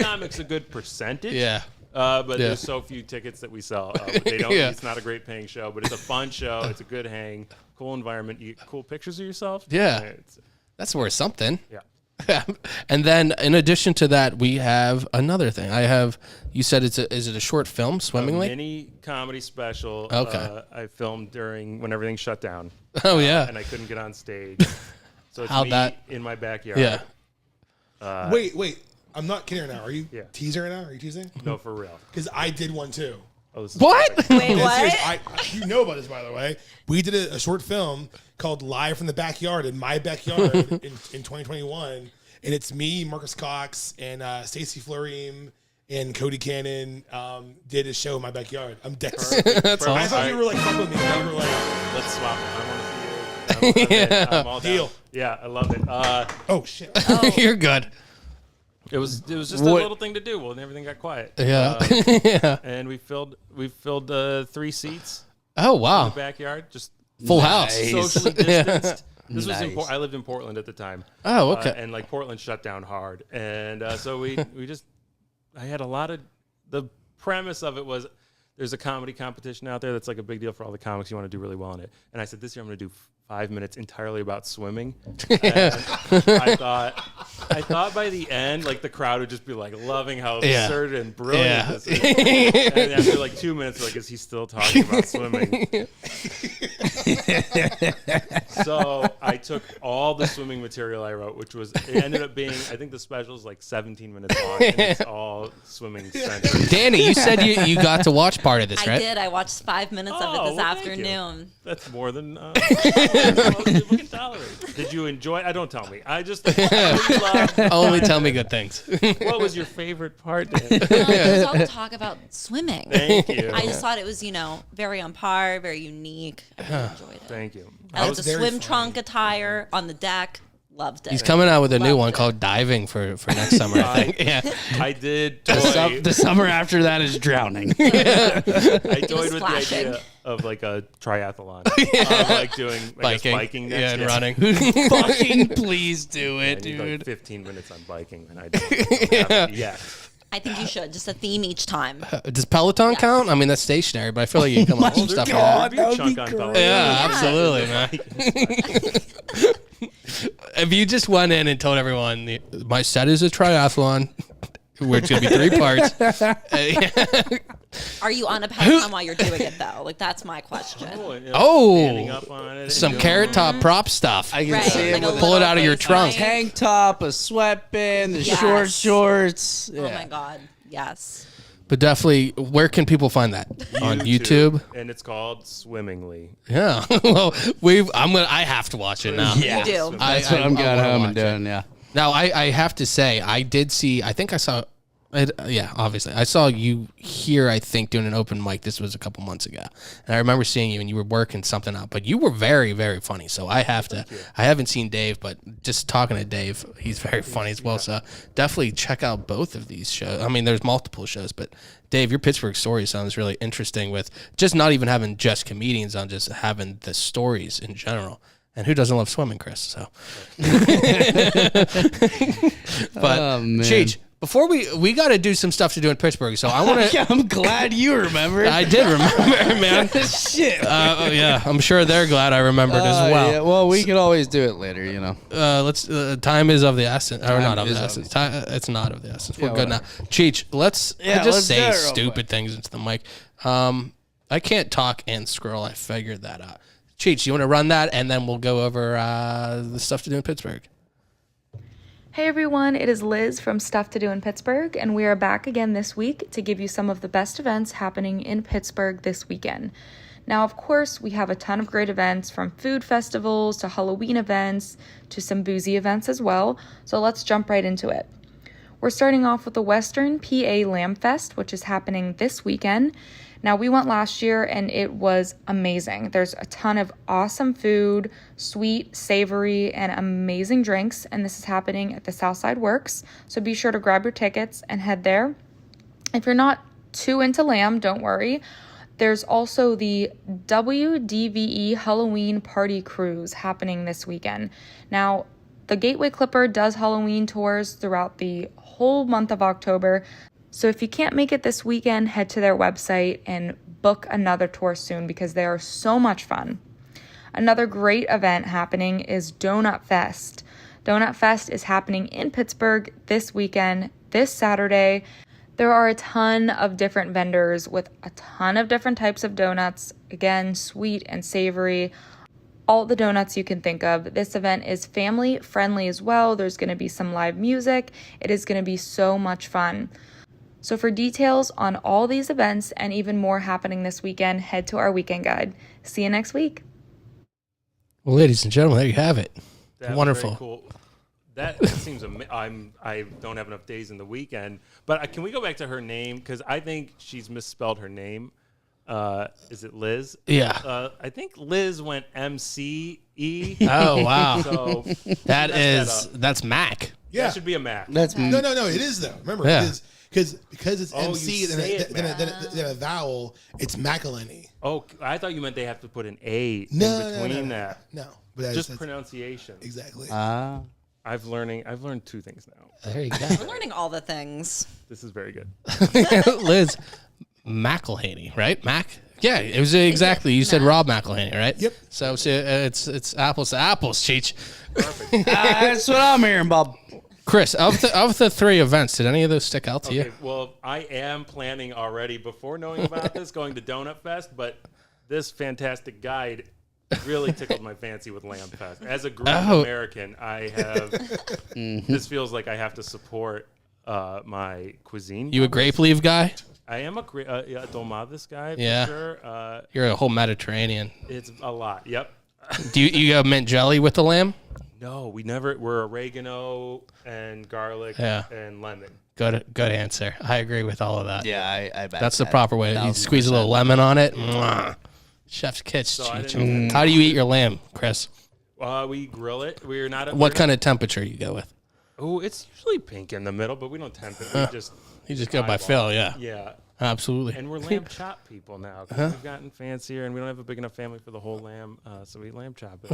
comics a good percentage. Yeah. But Yeah. there's so few tickets that we sell. They don't. Yeah. It's not a great paying show, but it's a fun show. It's a good hang, cool environment. You get cool pictures of yourself. Yeah. That's worth something. Yeah. And then in addition to that, we have another thing. You said is it a short film, Swimmingly? Mini comedy special. Okay. I filmed when everything shut down. Oh, yeah. And I couldn't get on stage. So it's How'd me that- in my backyard. Yeah. Wait. I'm not kidding right now. Are you Yeah. teasing right now? Are you teasing? No, for real. Because I did one too. Oh, this is What? perfect. Wait, Dead what? serious. You know about this, by the way. We did a short film called Live from the Backyard in my backyard in 2021. And it's me, Marcus Cox, and Stacey Floreem and Cody Cannon did a show in my backyard. I'm dead. That's I awesome. thought you were like fucking with me. You were like, Let's swap. I want to see you. I'm all down. Deal. Yeah, I love it. oh shit. You're good. It was just a What- little thing to do. Well, and everything got quiet. Yeah. Yeah. And we filled 3 seats Oh, in wow. the backyard, just Full house. socially Yeah. distanced. This was Nice. I lived in Portland at the time. Oh, okay. And like Portland shut down hard, and so I had a lot of, the premise of it was there's a comedy competition out there that's like a big deal for all the comics. You want to do really well in it. And I said, this year I'm going to do 5 minutes entirely about swimming. And I thought by the end, like the crowd would just be like loving how absurd and brilliant this is. And after like 2 minutes, like, is he still talking about swimming? So I took all the swimming material I wrote, which was, it ended up being, I think the special is like 17 minutes long, and it's all swimming centered. Danny, you said you got to watch part of this, I right? did. I watched 5 minutes of it this Thank you. afternoon. That's more than most people can tolerate. Did you enjoy it? Don't tell me. I just Only tell me good things. What was your favorite part, Dan? It was all the talk about swimming. Thank you. I just thought it was, very on par, very unique. I really enjoyed it. Thank you. I liked the very swim funny. trunk attire on the deck. Loved it. He's coming out with a new Loved one it. called Diving for next summer, I think. Yeah. I did toy. The summer after that is drowning. I toyed with the splashing. idea of like a triathlon. Of like doing biking next and year. running. Fucking please do it, I need like dude. 15 minutes on biking, and I don't have it yet. I think you should. Just a theme each time. Does Peloton count? I mean, that's stationary, but I feel like you can come up with some stuff. God. There'd be a that would chunk be on great. Yeah, Yeah. absolutely, man. If you just went in and told everyone, my set is a triathlon, where it's going to be 3 parts. Are you on a Peloton while you're doing it, though? Like, that's my question. Standing up on it. Some and Carrot Top prop stuff. I can Right, see like it a with Pull it little out of your face trunk. paint. tank top, a sweatband, the Yes. short shorts. Oh, Yeah. my God. Yes. But definitely, where can people find that? On YouTube? And it's called Swimmingly. Yeah. Well, I have to watch it now. Yeah. You do. That's what I'm going wanna home watch and it. doing, yeah. Now, I have to say, I did see, I think I saw, yeah, obviously. I saw you here, I think, doing an open mic. This was a couple months ago. And I remember seeing you, and you were working something out. But you were very, very funny. So I haven't seen Dave, but just talking to Dave, he's very funny as well. So definitely check out both of these shows. I mean, there's multiple shows, but Dave, your Pittsburgh story sounds really interesting with just not even having just comedians on, just having the stories in general. And who doesn't love swimming, Chris? So, but Oh, man. Cheech, before we got to do some stuff to do in Pittsburgh. So I want to. I'm glad you remember. I did remember, man. Shit. Yeah, I'm sure they're glad I remembered as well. Yeah, well, we could always do it later, Let's. Time is of the essence, or Time not of is the of essence. It's not of the essence. We're Yeah, good now. Cheech, let's Yeah, just let's do say it real stupid quick. things into the mic. I can't talk and scroll. I figured that out. Cheech, you want to run that, and then we'll go over the stuff to do in Pittsburgh. Hey everyone, it is Liz from Stuff to Do in Pittsburgh, and we are back again this week to give you some of the best events happening in Pittsburgh this weekend. Now, of course, we have a ton of great events, from food festivals to Halloween events to some boozy events as well, so let's jump right into it. We're starting off with the Western PA Lamb Fest, which is happening this weekend. Now, we went last year and it was amazing. There's a ton of awesome food, sweet, savory, and amazing drinks, and this is happening at the Southside Works, so be sure to grab your tickets and head there. If you're not too into lamb, don't worry. There's also the WDVE Halloween Party Cruise happening this weekend. Now, the Gateway Clipper does Halloween tours throughout the whole month of October. So if you can't make it this weekend, head to their website and book another tour soon because they are so much fun. Another great event happening is Donut Fest. Donut Fest is happening in Pittsburgh this weekend, this Saturday. There are a ton of different vendors with a ton of different types of donuts. Again, sweet and savory. All the donuts you can think of. This event is family friendly as well. There's going to be some live music. It is going to be so much fun. So for details on all these events and even more happening this weekend, head to our weekend guide. See you next week. Well, ladies and gentlemen, there you have it. That was Wonderful. very cool. That seems I don't have enough days in the weekend, but can we go back to her name, because I think she's misspelled her name. Is it Liz? Yeah. I think Liz went MCE. Oh, wow. So That's Mac. Yeah. that should be a Mac. That's No, it is though. Remember, Yeah. it is because it's Oh, MC you then say it, then a vowel. It's McElhenney. Oh, I thought you meant they have to put an A No, in between no. that. No, but Just that's pronunciation. exactly. I've learned 2 things now. There you go. We're learning all the things. This is very good. Liz, McElhaney, right? Yeah, it was exactly. You said Rob McElhaney, right? Yep. So it's apples to apples, Cheech. That's what I'm hearing, Bob. Chris, of the 3 events, did any of those stick out to you? Well, I am planning already before knowing about this going to Donut Fest, but this fantastic guide really tickled my fancy with Lamb Fest. As a Greek American, I have this feels like I have to support my cuisine. You a grape leaf guy? I am a Domavis guy for Yeah. sure. You're a whole Mediterranean. It's a lot. Yep. Do you go mint jelly with the lamb? No, we never. We're oregano and garlic and lemon. Good answer. I agree with all of that. Yeah, I bet That's the proper way. You squeeze a little lemon on it. Mwah. Chef's kiss. So I Cheech. didn't- How do you eat your lamb, Chris? We grill it. We're not. What kind of temperature you go with? Oh, it's usually pink in the middle, but we don't tempt it. We just. You just go by eyeball feel, it. yeah. Yeah. Absolutely. And we're lamb chop people now. 'Cause we've gotten fancier, and we don't have a big enough family for the whole lamb, so we lamb chop it.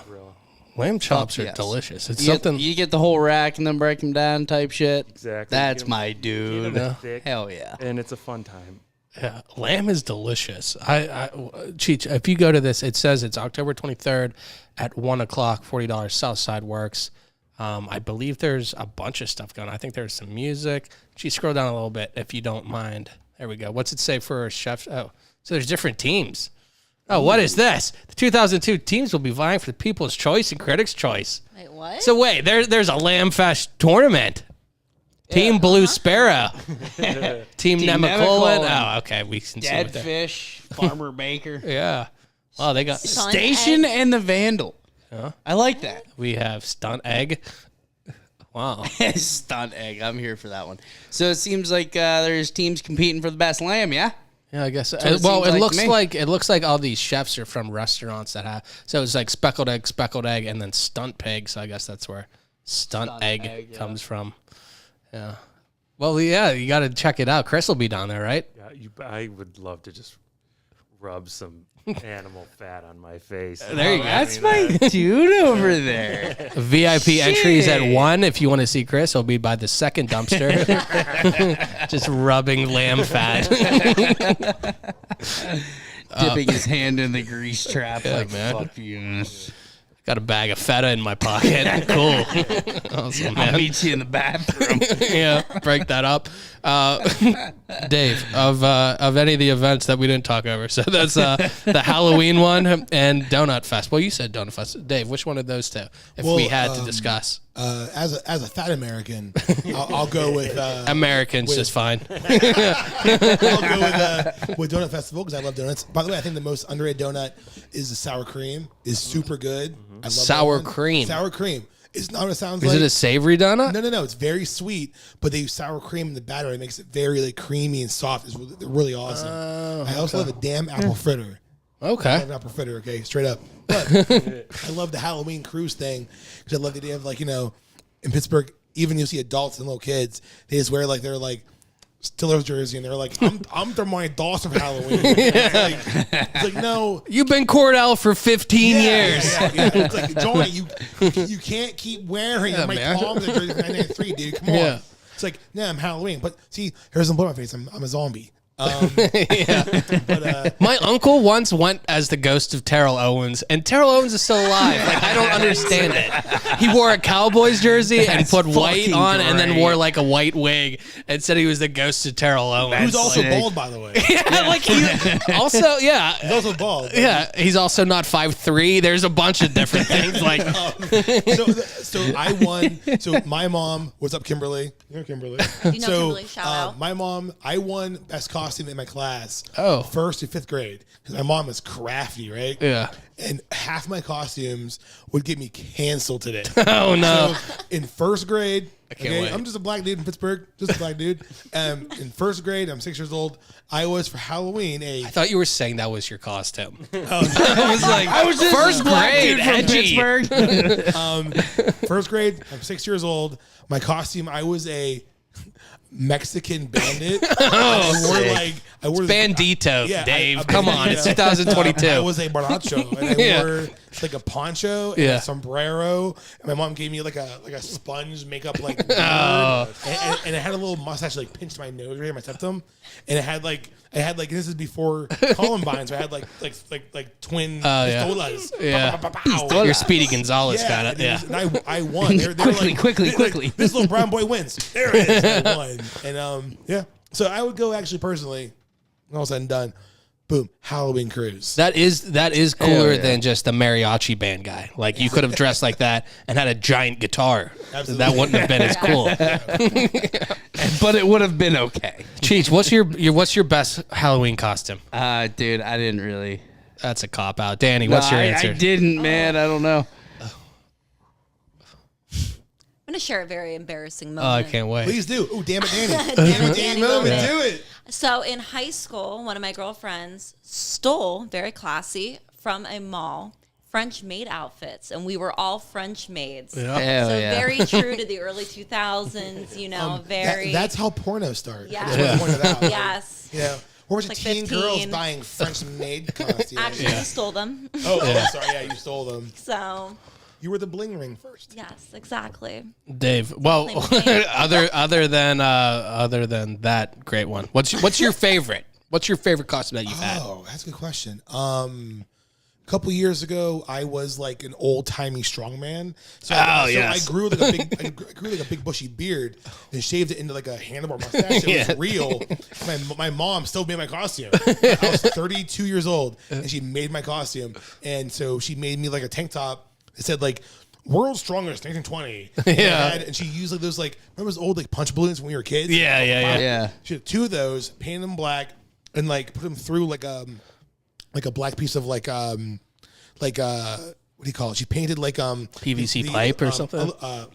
Grill. Lamb chops are yes. delicious. It's You something. you get the whole rack and then break them down type shit. Exactly. That's Get 'em- my get 'em dude. thick, Hell yeah. and it's a fun time. Yeah, lamb is delicious. Cheech, if you go to this, it says it's October 23rd at 1 o'clock, $40, Southside Works. I believe there's a bunch of stuff going on. I think there's some music. Geez, scroll down a little bit if you don't mind. There we go. What's it say for chefs? Oh, so there's different teams. Oh, what is this? The 2002 teams will be vying for the People's Choice and Critics' Choice. Wait, what? So wait, there's a Lamb Fest tournament. Team Blue Sparrow. Team Nemacolin. Nemacolin. Oh, okay. We can see Dead what they're. Fish, Farmer Baker, Yeah. Oh, they got. Stunt Station egg. and the Vandal. I like that. We have Stunt Egg. Wow. Stunt egg. I'm here for that one. So it seems like there's teams competing for the best lamb, yeah? Yeah, I guess. it Well, seems it like to me. looks like all these chefs are from restaurants that have. So it's like speckled egg, and then stunt pig. So I guess that's where stunt egg comes from. Yeah. Well, yeah, you got to check it out. Chris will be down there, right? Yeah, I would love to just rub some animal fat on my face. There you go. That's my dude over there. VIP entries at 1. If you want to see Chris, he'll be by the second dumpster, just rubbing lamb fat. Dipping his hand in the grease trap like, man. fuck you. Got a bag of feta in my pocket. Cool. Awesome, I'll man. meet you in the bathroom. Yeah, break that up. Dave, of any of the events that we didn't talk over, so that's the Halloween one and Donut Fest. Well, you said Donut Fest. Dave, which one of those two, if we had to discuss? As a fat American, I'll go with Americans, just fine. I'll go with Donut Festival because I love donuts. By the way, I think the most underrated donut is the sour cream. Is super good. I love Sour that one. cream. Sour cream. It's not what it sounds Is like. it a savory donut? No. It's very sweet, but they use sour cream in the batter. It makes it very like creamy and soft. It's really awesome. I also love a damn apple fritter. I Okay. love an apple fritter. Okay, straight up. But I love the Halloween cruise thing because I love the idea of like in Pittsburgh, even you see adults and little kids, they just wear like they're like Steelers jersey and they're like, I'm throwing my dolls for Halloween. It's like no. You've been Cordell for 15 years. Yeah. It's like Johnny, you can't keep wearing Yeah, my man. palms in jersey 1993, dude. Come on. Yeah. It's like, nah, I'm Halloween. But see, here's some blood on my face. I'm a zombie. My uncle once went as the ghost of Terrell Owens, and Terrell Owens is still alive. Like, I don't understand it. He wore a Cowboys jersey and put white fucking on, and then great. wore like a white wig, and said he was the ghost of Terrell Owens. Who's also sick. bald, by the way. yeah, like he also, yeah. He's also bald. Yeah, he's also not 5'3". There's a bunch of different things. Like, So I won. So my mom, what's up, Kimberly? You know Kimberly. You know Kimberly, shout out. My mom, I won best costume in my class. Oh. 1st to 5th grade because my mom is crafty, right? yeah. And half my costumes would get me canceled today. Oh no. So in 1st grade, can't wait. I'm just a black dude in Pittsburgh, just a black dude. In 1st grade, I'm 6 years old. I was for Halloween I thought you were saying that was your costume. I was just First black grade, dude from edgy. Pittsburgh. 1st grade. I'm 6 years old. My costume, I was Mexican bandit. I wore Bandito, yeah, Dave. Come on, it's 2022. I was a borracho, and I wore like a poncho and a sombrero. And my mom gave me like a sponge makeup like, and it had a little mustache like pinched my nose right here, my septum, and it had like this is before Columbine, so I had like twin pistolas. You're Speedy Gonzalez kind of. Yeah, and I won. They were quickly. This little brown boy wins. There it is. I won. And so I would go actually personally. All said and done, boom, Halloween cruise. that is cooler than just a mariachi band guy. Like you could have dressed like that and had a giant guitar. Absolutely. That wouldn't have been as cool. But it would have been okay. Cheech, what's your best Halloween costume? Dude, I didn't really. That's a cop out. Danny, what's your answer? I didn't, man. I don't know. I'm going to share a very embarrassing moment. Oh, I can't wait. Please do. Oh, damn it, Danny. Damn it, Danny moment. Do it. So in high school, one of my girlfriends stole, very classy, from a mall, French maid outfits, and we were all French maids. Yeah. Hell So yeah. very true to the early 2000s, you know, very... That's how porno started. Yeah. I just want to point it out. Yes. You know, where was Like teen 15. girls buying French maid costumes? Actually, I stole them. Oh, sorry. Yeah, you stole them. So, You were the bling ring first. yes, exactly. Dave, well, other than that great one, what's your favorite? What's your favorite costume that you've had? Oh, that's a good question. A couple years ago, I was like an old timey strongman. So I grew like a big bushy beard and shaved it into like a handlebar mustache. It was real. My mom still made my costume. I was 32 years old and she made my costume, and so she made me like a tank top. It said like "World's Strongest 1920." And she used like those like remember those old like punch balloons when we were kids. Yeah. She had two of those, painted them black, and like put them through like a black piece of like what do you call it? She painted like PVC pipe or something?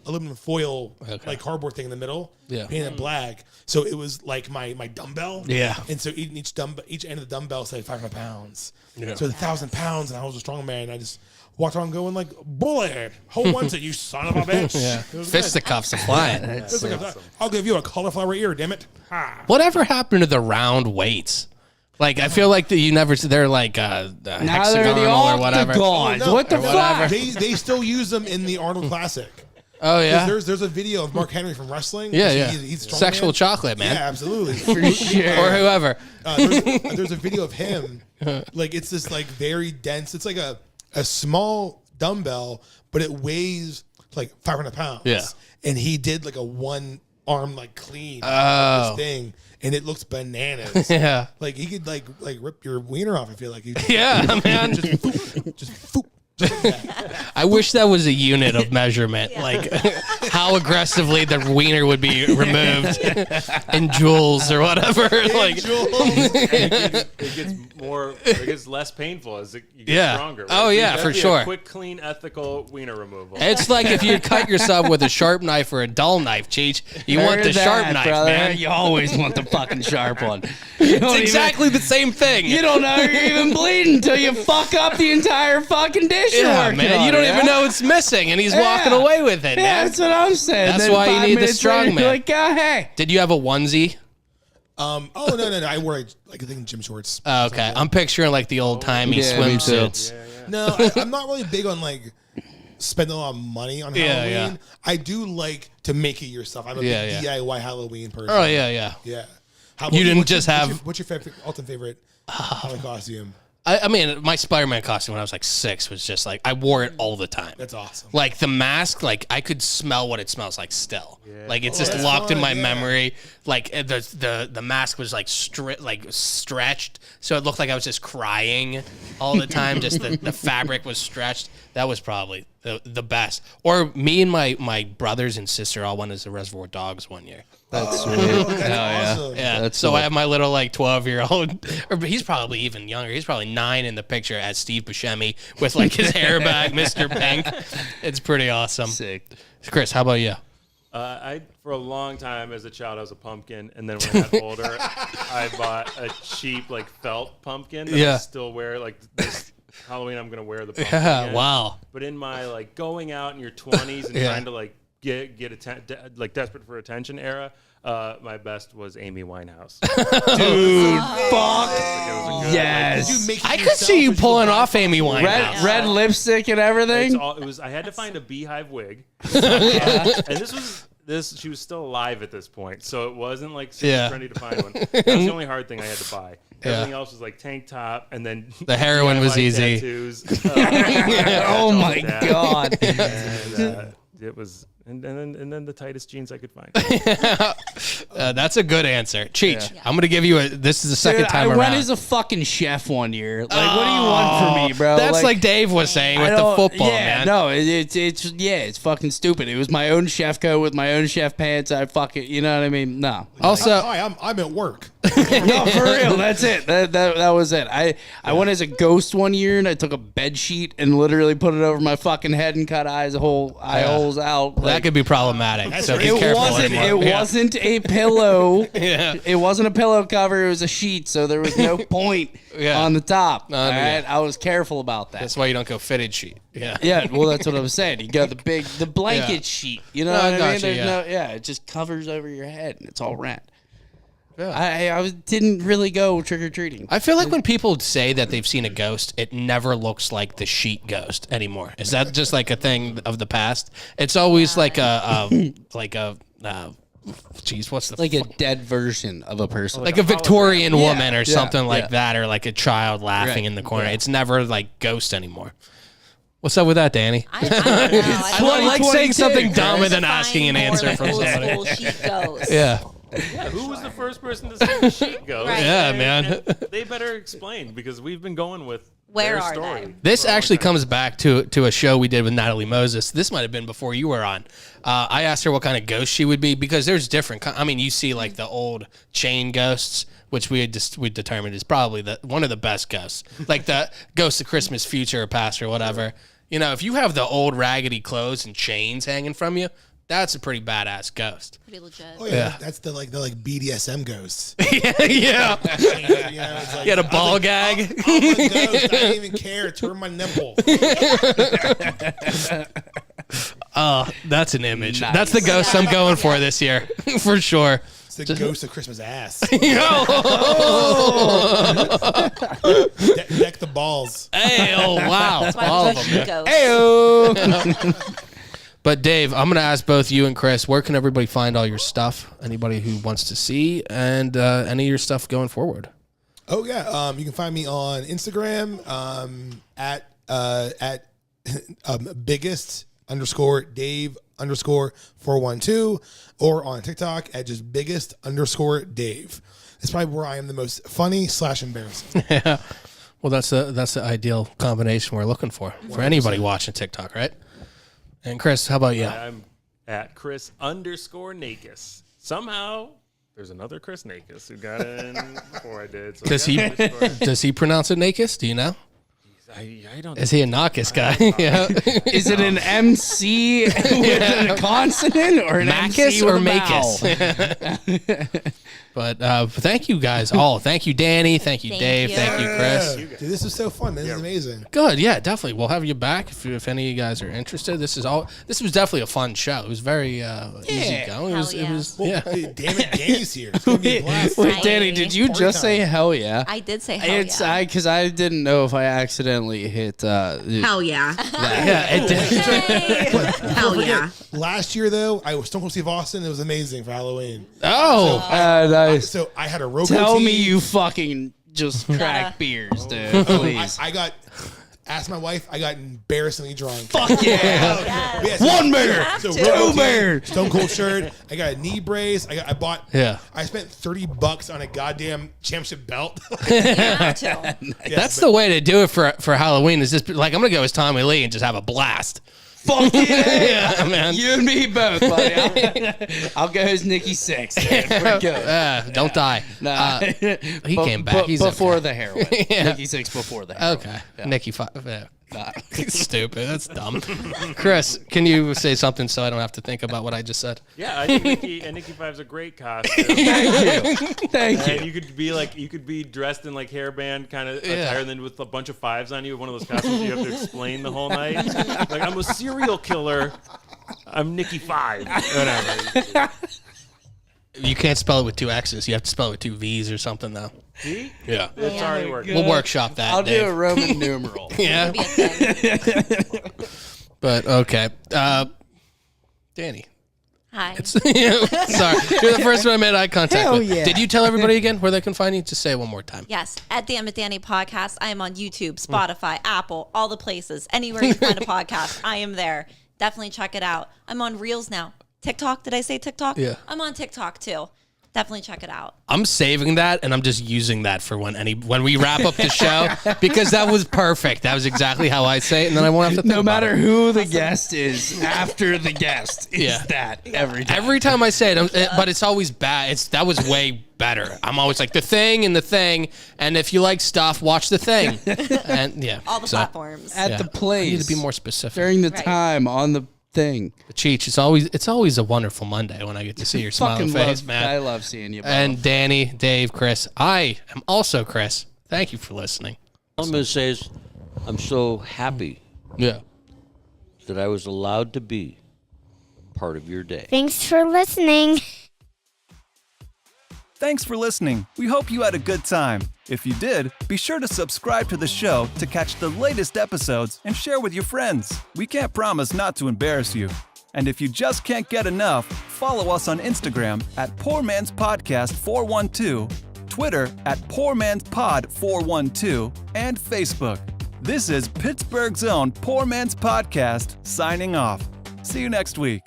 Aluminum foil like cardboard thing in the middle. Yeah. Painted it black. So it was like my dumbbell. Yeah. And so each end of the dumbbell said 500 pounds. Yeah. So 1,000 pounds, and I was a strong man. I just walked around going like, bully, hold on to you, son of a bitch. Yeah. It was Fisticuffs are flying. good. It was like, I'll give you a cauliflower ear, damn it. Ha. Whatever happened to the round weights? Like I feel like they're like Now they're the hexagonal or whatever. octagons. No, What the fuck? They still use them in the Arnold Classic. Oh yeah, There's a video of Mark Henry from wrestling. yeah. He's strong Sexual man. chocolate, man. Yeah, absolutely. For sure. Or whoever. There's a video of him. Like it's this like very dense. It's like a small dumbbell, but it weighs like 500 pounds. Yeah. And he did like a one arm like clean Oh. this thing, and it looks bananas. Yeah. Like he could like rip your wiener off. I feel like. Yeah, man. Just foop, just foop. I wish that was a unit of measurement, like how aggressively the wiener would be removed in joules or whatever. Like, it gets less painful as you get Yeah. stronger. Oh, yeah, That'd for be a sure. quick, clean, ethical wiener removal. it's like if you cut yourself with a sharp knife or a dull knife, Cheech. You want the Heard sharp that, knife, brother. man. You always want the fucking sharp one. You don't It's exactly the same thing. You don't know you're even bleeding until you fuck up the entire fucking dish. you're Yeah, working man. on, You don't yeah? even know it's missing, and he's walking away with it, Yeah, man. that's what I'm saying. That's Then why you 5 need the minutes strong later, man. you're like, hey. Did you have a onesie? Oh no! I wore like I think gym shorts. Oh, okay. I'm picturing like the old timey Yeah, me too. swimsuits. No, I'm not really big on like spending a lot of money on Yeah, Halloween. yeah. I do like to make it yourself. I'm a Yeah, big yeah. DIY Halloween person. Oh yeah. Yeah. How You didn't what's your- just have- what's your favorite, ultimate favorite Halloween costume? I mean, my Spider-Man costume when I was like 6 was just like I wore it all the time. That's awesome. Like the mask, like I could smell what it smells like still. Like it's just that's locked in fun, my yeah. memory. Like the mask was like stretched, so it looked like I was just crying all the time. Just the fabric was stretched. That was probably the best. Or me and my brothers and sister all went as the Reservoir Dogs one year. That's sweet. That's awesome. Yeah, That's so cool. I have my little like 12-year-old, or he's probably even younger. He's probably 9 in the picture as Steve Buscemi with like his hair back, Mr. Pink. It's pretty awesome. Sick. Chris, how about you? For a long time as a child, I was a pumpkin, and then when I got older, I bought a cheap like felt pumpkin that Yeah. I still wear. Like this Halloween, I'm gonna wear the pumpkin. Yeah, again. wow. But in my like going out in your 20s and Yeah. trying to like get like desperate for attention era, My best was Amy Winehouse. Dude, fuck. Yes. Did you make it I could yourself, see or you did pulling buy off Amy Winehouse. Red lipstick and everything. I had to find a beehive wig. And she was still alive at this point, so it wasn't like super trendy to find one. That was the only hard thing I had to buy. Everything else was like tank top, and then The heroin was easy. tattoos. Oh my god. And, it was, and then the tightest jeans I could find. That's a good answer. Cheech, I'm going to give you this is the second time I around. went as a fucking chef one year. Like, what do you want from me, bro? That's like Dave was saying with the football, man. No, it's fucking stupid. It was my own chef coat with my own chef pants. I fucking, you know what I mean? No. Also, Hi, I'm at work. No, for real. That's it. That was it. I went as a ghost one year and I took a bed sheet and literally put it over my fucking head and cut eye holes out. that Like, could be problematic. So be it careful. wasn't. anymore. It wasn't a pillow. Yeah. It wasn't a pillow cover. It was a sheet. So there was no point on the top. All right. I was careful about that. That's why you don't go fitted sheet. Yeah. Yeah, well, that's what I was saying. You got the blanket sheet. You know No, I what I got mean? you, There's it just covers over your head and it's all rad. I didn't really go trick or treating. I feel like when people say that they've seen a ghost, it never looks like the sheet ghost anymore. Is that just like a thing of the past? It's always like geez, what's the Like a dead version of a person. like a Victorian woman or Yeah, something like yeah. that, or like a child laughing Right, in the corner. It's never like ghost anymore. What's up with that, Danny? I don't know. I like saying something Let's dumber than find asking an more answer like from old somebody. school sheet ghosts. Yeah. Yeah, who was the first person to see the sheet ghost? Right. Yeah, And- man. and they better explain because we've been going with Where their are story. they? This for a long actually time. comes back to a show we did with Natalie Moses. This might have been before you were on. I asked her what kind of ghost she would be because there's different. I mean, you see like the old chain ghosts, which we determined is probably one of the best ghosts, like the ghost of Christmas future or past or whatever. You know, if you have the old raggedy clothes and chains hanging from you, that's a pretty badass ghost. Pretty legit. Oh yeah, that's the BDSM ghosts. yeah. You know, it's like, You had a ball I'm gag. a ghost. I don't even care. Turn my nipple. That's an image. Nice. That's the ghost I'm going for this year, for sure. It's the ghost of Christmas ass. Deck the balls. Hey, oh wow, That's why all of there's a them. sheet ghost. Heyo. But Dave, I'm going to ask both you and Chris, where can everybody find all your stuff? Anybody who wants to see and any of your stuff going forward? Oh yeah, you can find me on Instagram at biggest_Dave_412 or on TikTok at just biggest_Dave. That's probably where I am the most funny / embarrassing. Yeah. Well, that's the ideal combination we're looking for anybody watching TikTok, right? And Chris, how about you? I'm at Chris_Nakis. Somehow there's another Chris Nakis who got in before I did. So Does he pronounce it Nakis? Do you know? I don't. Is he a Nakis guy? Yeah. Is it an MC with a consonant or an Makis MC with or a Makis? But thank you guys all. Thank you, Danny. Thank you, Thank Dave. you. Thank you, Chris. Dude, this is so fun. This is amazing. Good, yeah, definitely. We'll have you back if any of you guys are interested. This was definitely a fun show. It was very easy going. Hell It was Well, yeah. hey, damn it, Danny's here. It's gonna be a blast. Wait, Danny, did you Party just say time. hell yeah? I did say hell yeah. Because I didn't know if I accidentally hit. Hell yeah. Yeah, it did. Hell yeah. Last year though, I was Stone Cold Steve Austin. It was amazing for Halloween. Oh, Nice. So I had a Roku Tell tee. me you fucking just crack beers, dude. Please. I got. Asked my wife. I got embarrassingly drunk. Fuck yeah. Yes. One beer. have to. Roku Two tee, beer. Stone Cold shirt. I got a knee brace. I bought. Yeah. I spent $30 on a goddamn championship belt. You have to. that's the way to do it for Halloween. Is just like I'm gonna go as Tommy Lee and just have a blast. Fuck yeah. Yeah, man. You and me both, buddy. I'll go as Nikki 6. Dude. We're good. Don't die. Nah. He came back. He's before okay. the heroin. Yeah. Nikki 6 before the heroin. Okay, Nikki 5. Yeah. Nah. Stupid. That's dumb. Chris, can you say something so I don't have to think about what I just said? Yeah, I think Nikki 5's a great costume. Thank you. And you could be dressed in like hairband kind of attire, and then with a bunch of 5s on you, one of those costumes you have to explain the whole night. Like, I'm a serial killer. I'm Nikki 5. Whatever. You can't spell it with 2 X's. You have to spell it with 2 V's or something, though. V? Yeah. It's already working. We'll workshop that, I'll Dave. do a Roman numeral. Yeah. Be a thing. But, okay. Danny. Hi. Sorry. You're the first one I made eye contact Hell with. yeah. Did you tell everybody again where they can find you? Just say it one more time. Yes, at the Emmett Danny podcast. I am on YouTube, Spotify, Apple, all the places. Anywhere you find a podcast, I am there. Definitely check it out. I'm on Reels now. TikTok, did I say TikTok? Yeah. I'm on TikTok too. Definitely check it out. I'm saving that, and I'm just using that for when we wrap up the show, because that was perfect. That was exactly how I say it, and then I won't have to think No about matter it. who the guest is, after the guest is that every time. Every time I say it, but it's always bad. That was way better. I'm always like the thing, and if you like stuff, watch the thing, and yeah, All the platforms. At the place. I need to be more specific. During the Right. time on the thing. But Cheech, it's always a wonderful Monday when I get to see your smiling face, man. I love seeing you. And Danny, Dave, Chris. I am also Chris. Thank you for listening. All I'm going to say is I'm so happy Yeah. that I was allowed to be part of your day. Thanks for listening. Thanks for listening. We hope you had a good time. If you did, be sure to subscribe to the show to catch the latest episodes and share with your friends. We can't promise not to embarrass you. And if you just can't get enough, follow us on Instagram at Poor Man's Podcast 412, Twitter at Poor Man's Pod 412, and Facebook. This is Pittsburgh's own Poor Man's Podcast signing off. See you next week.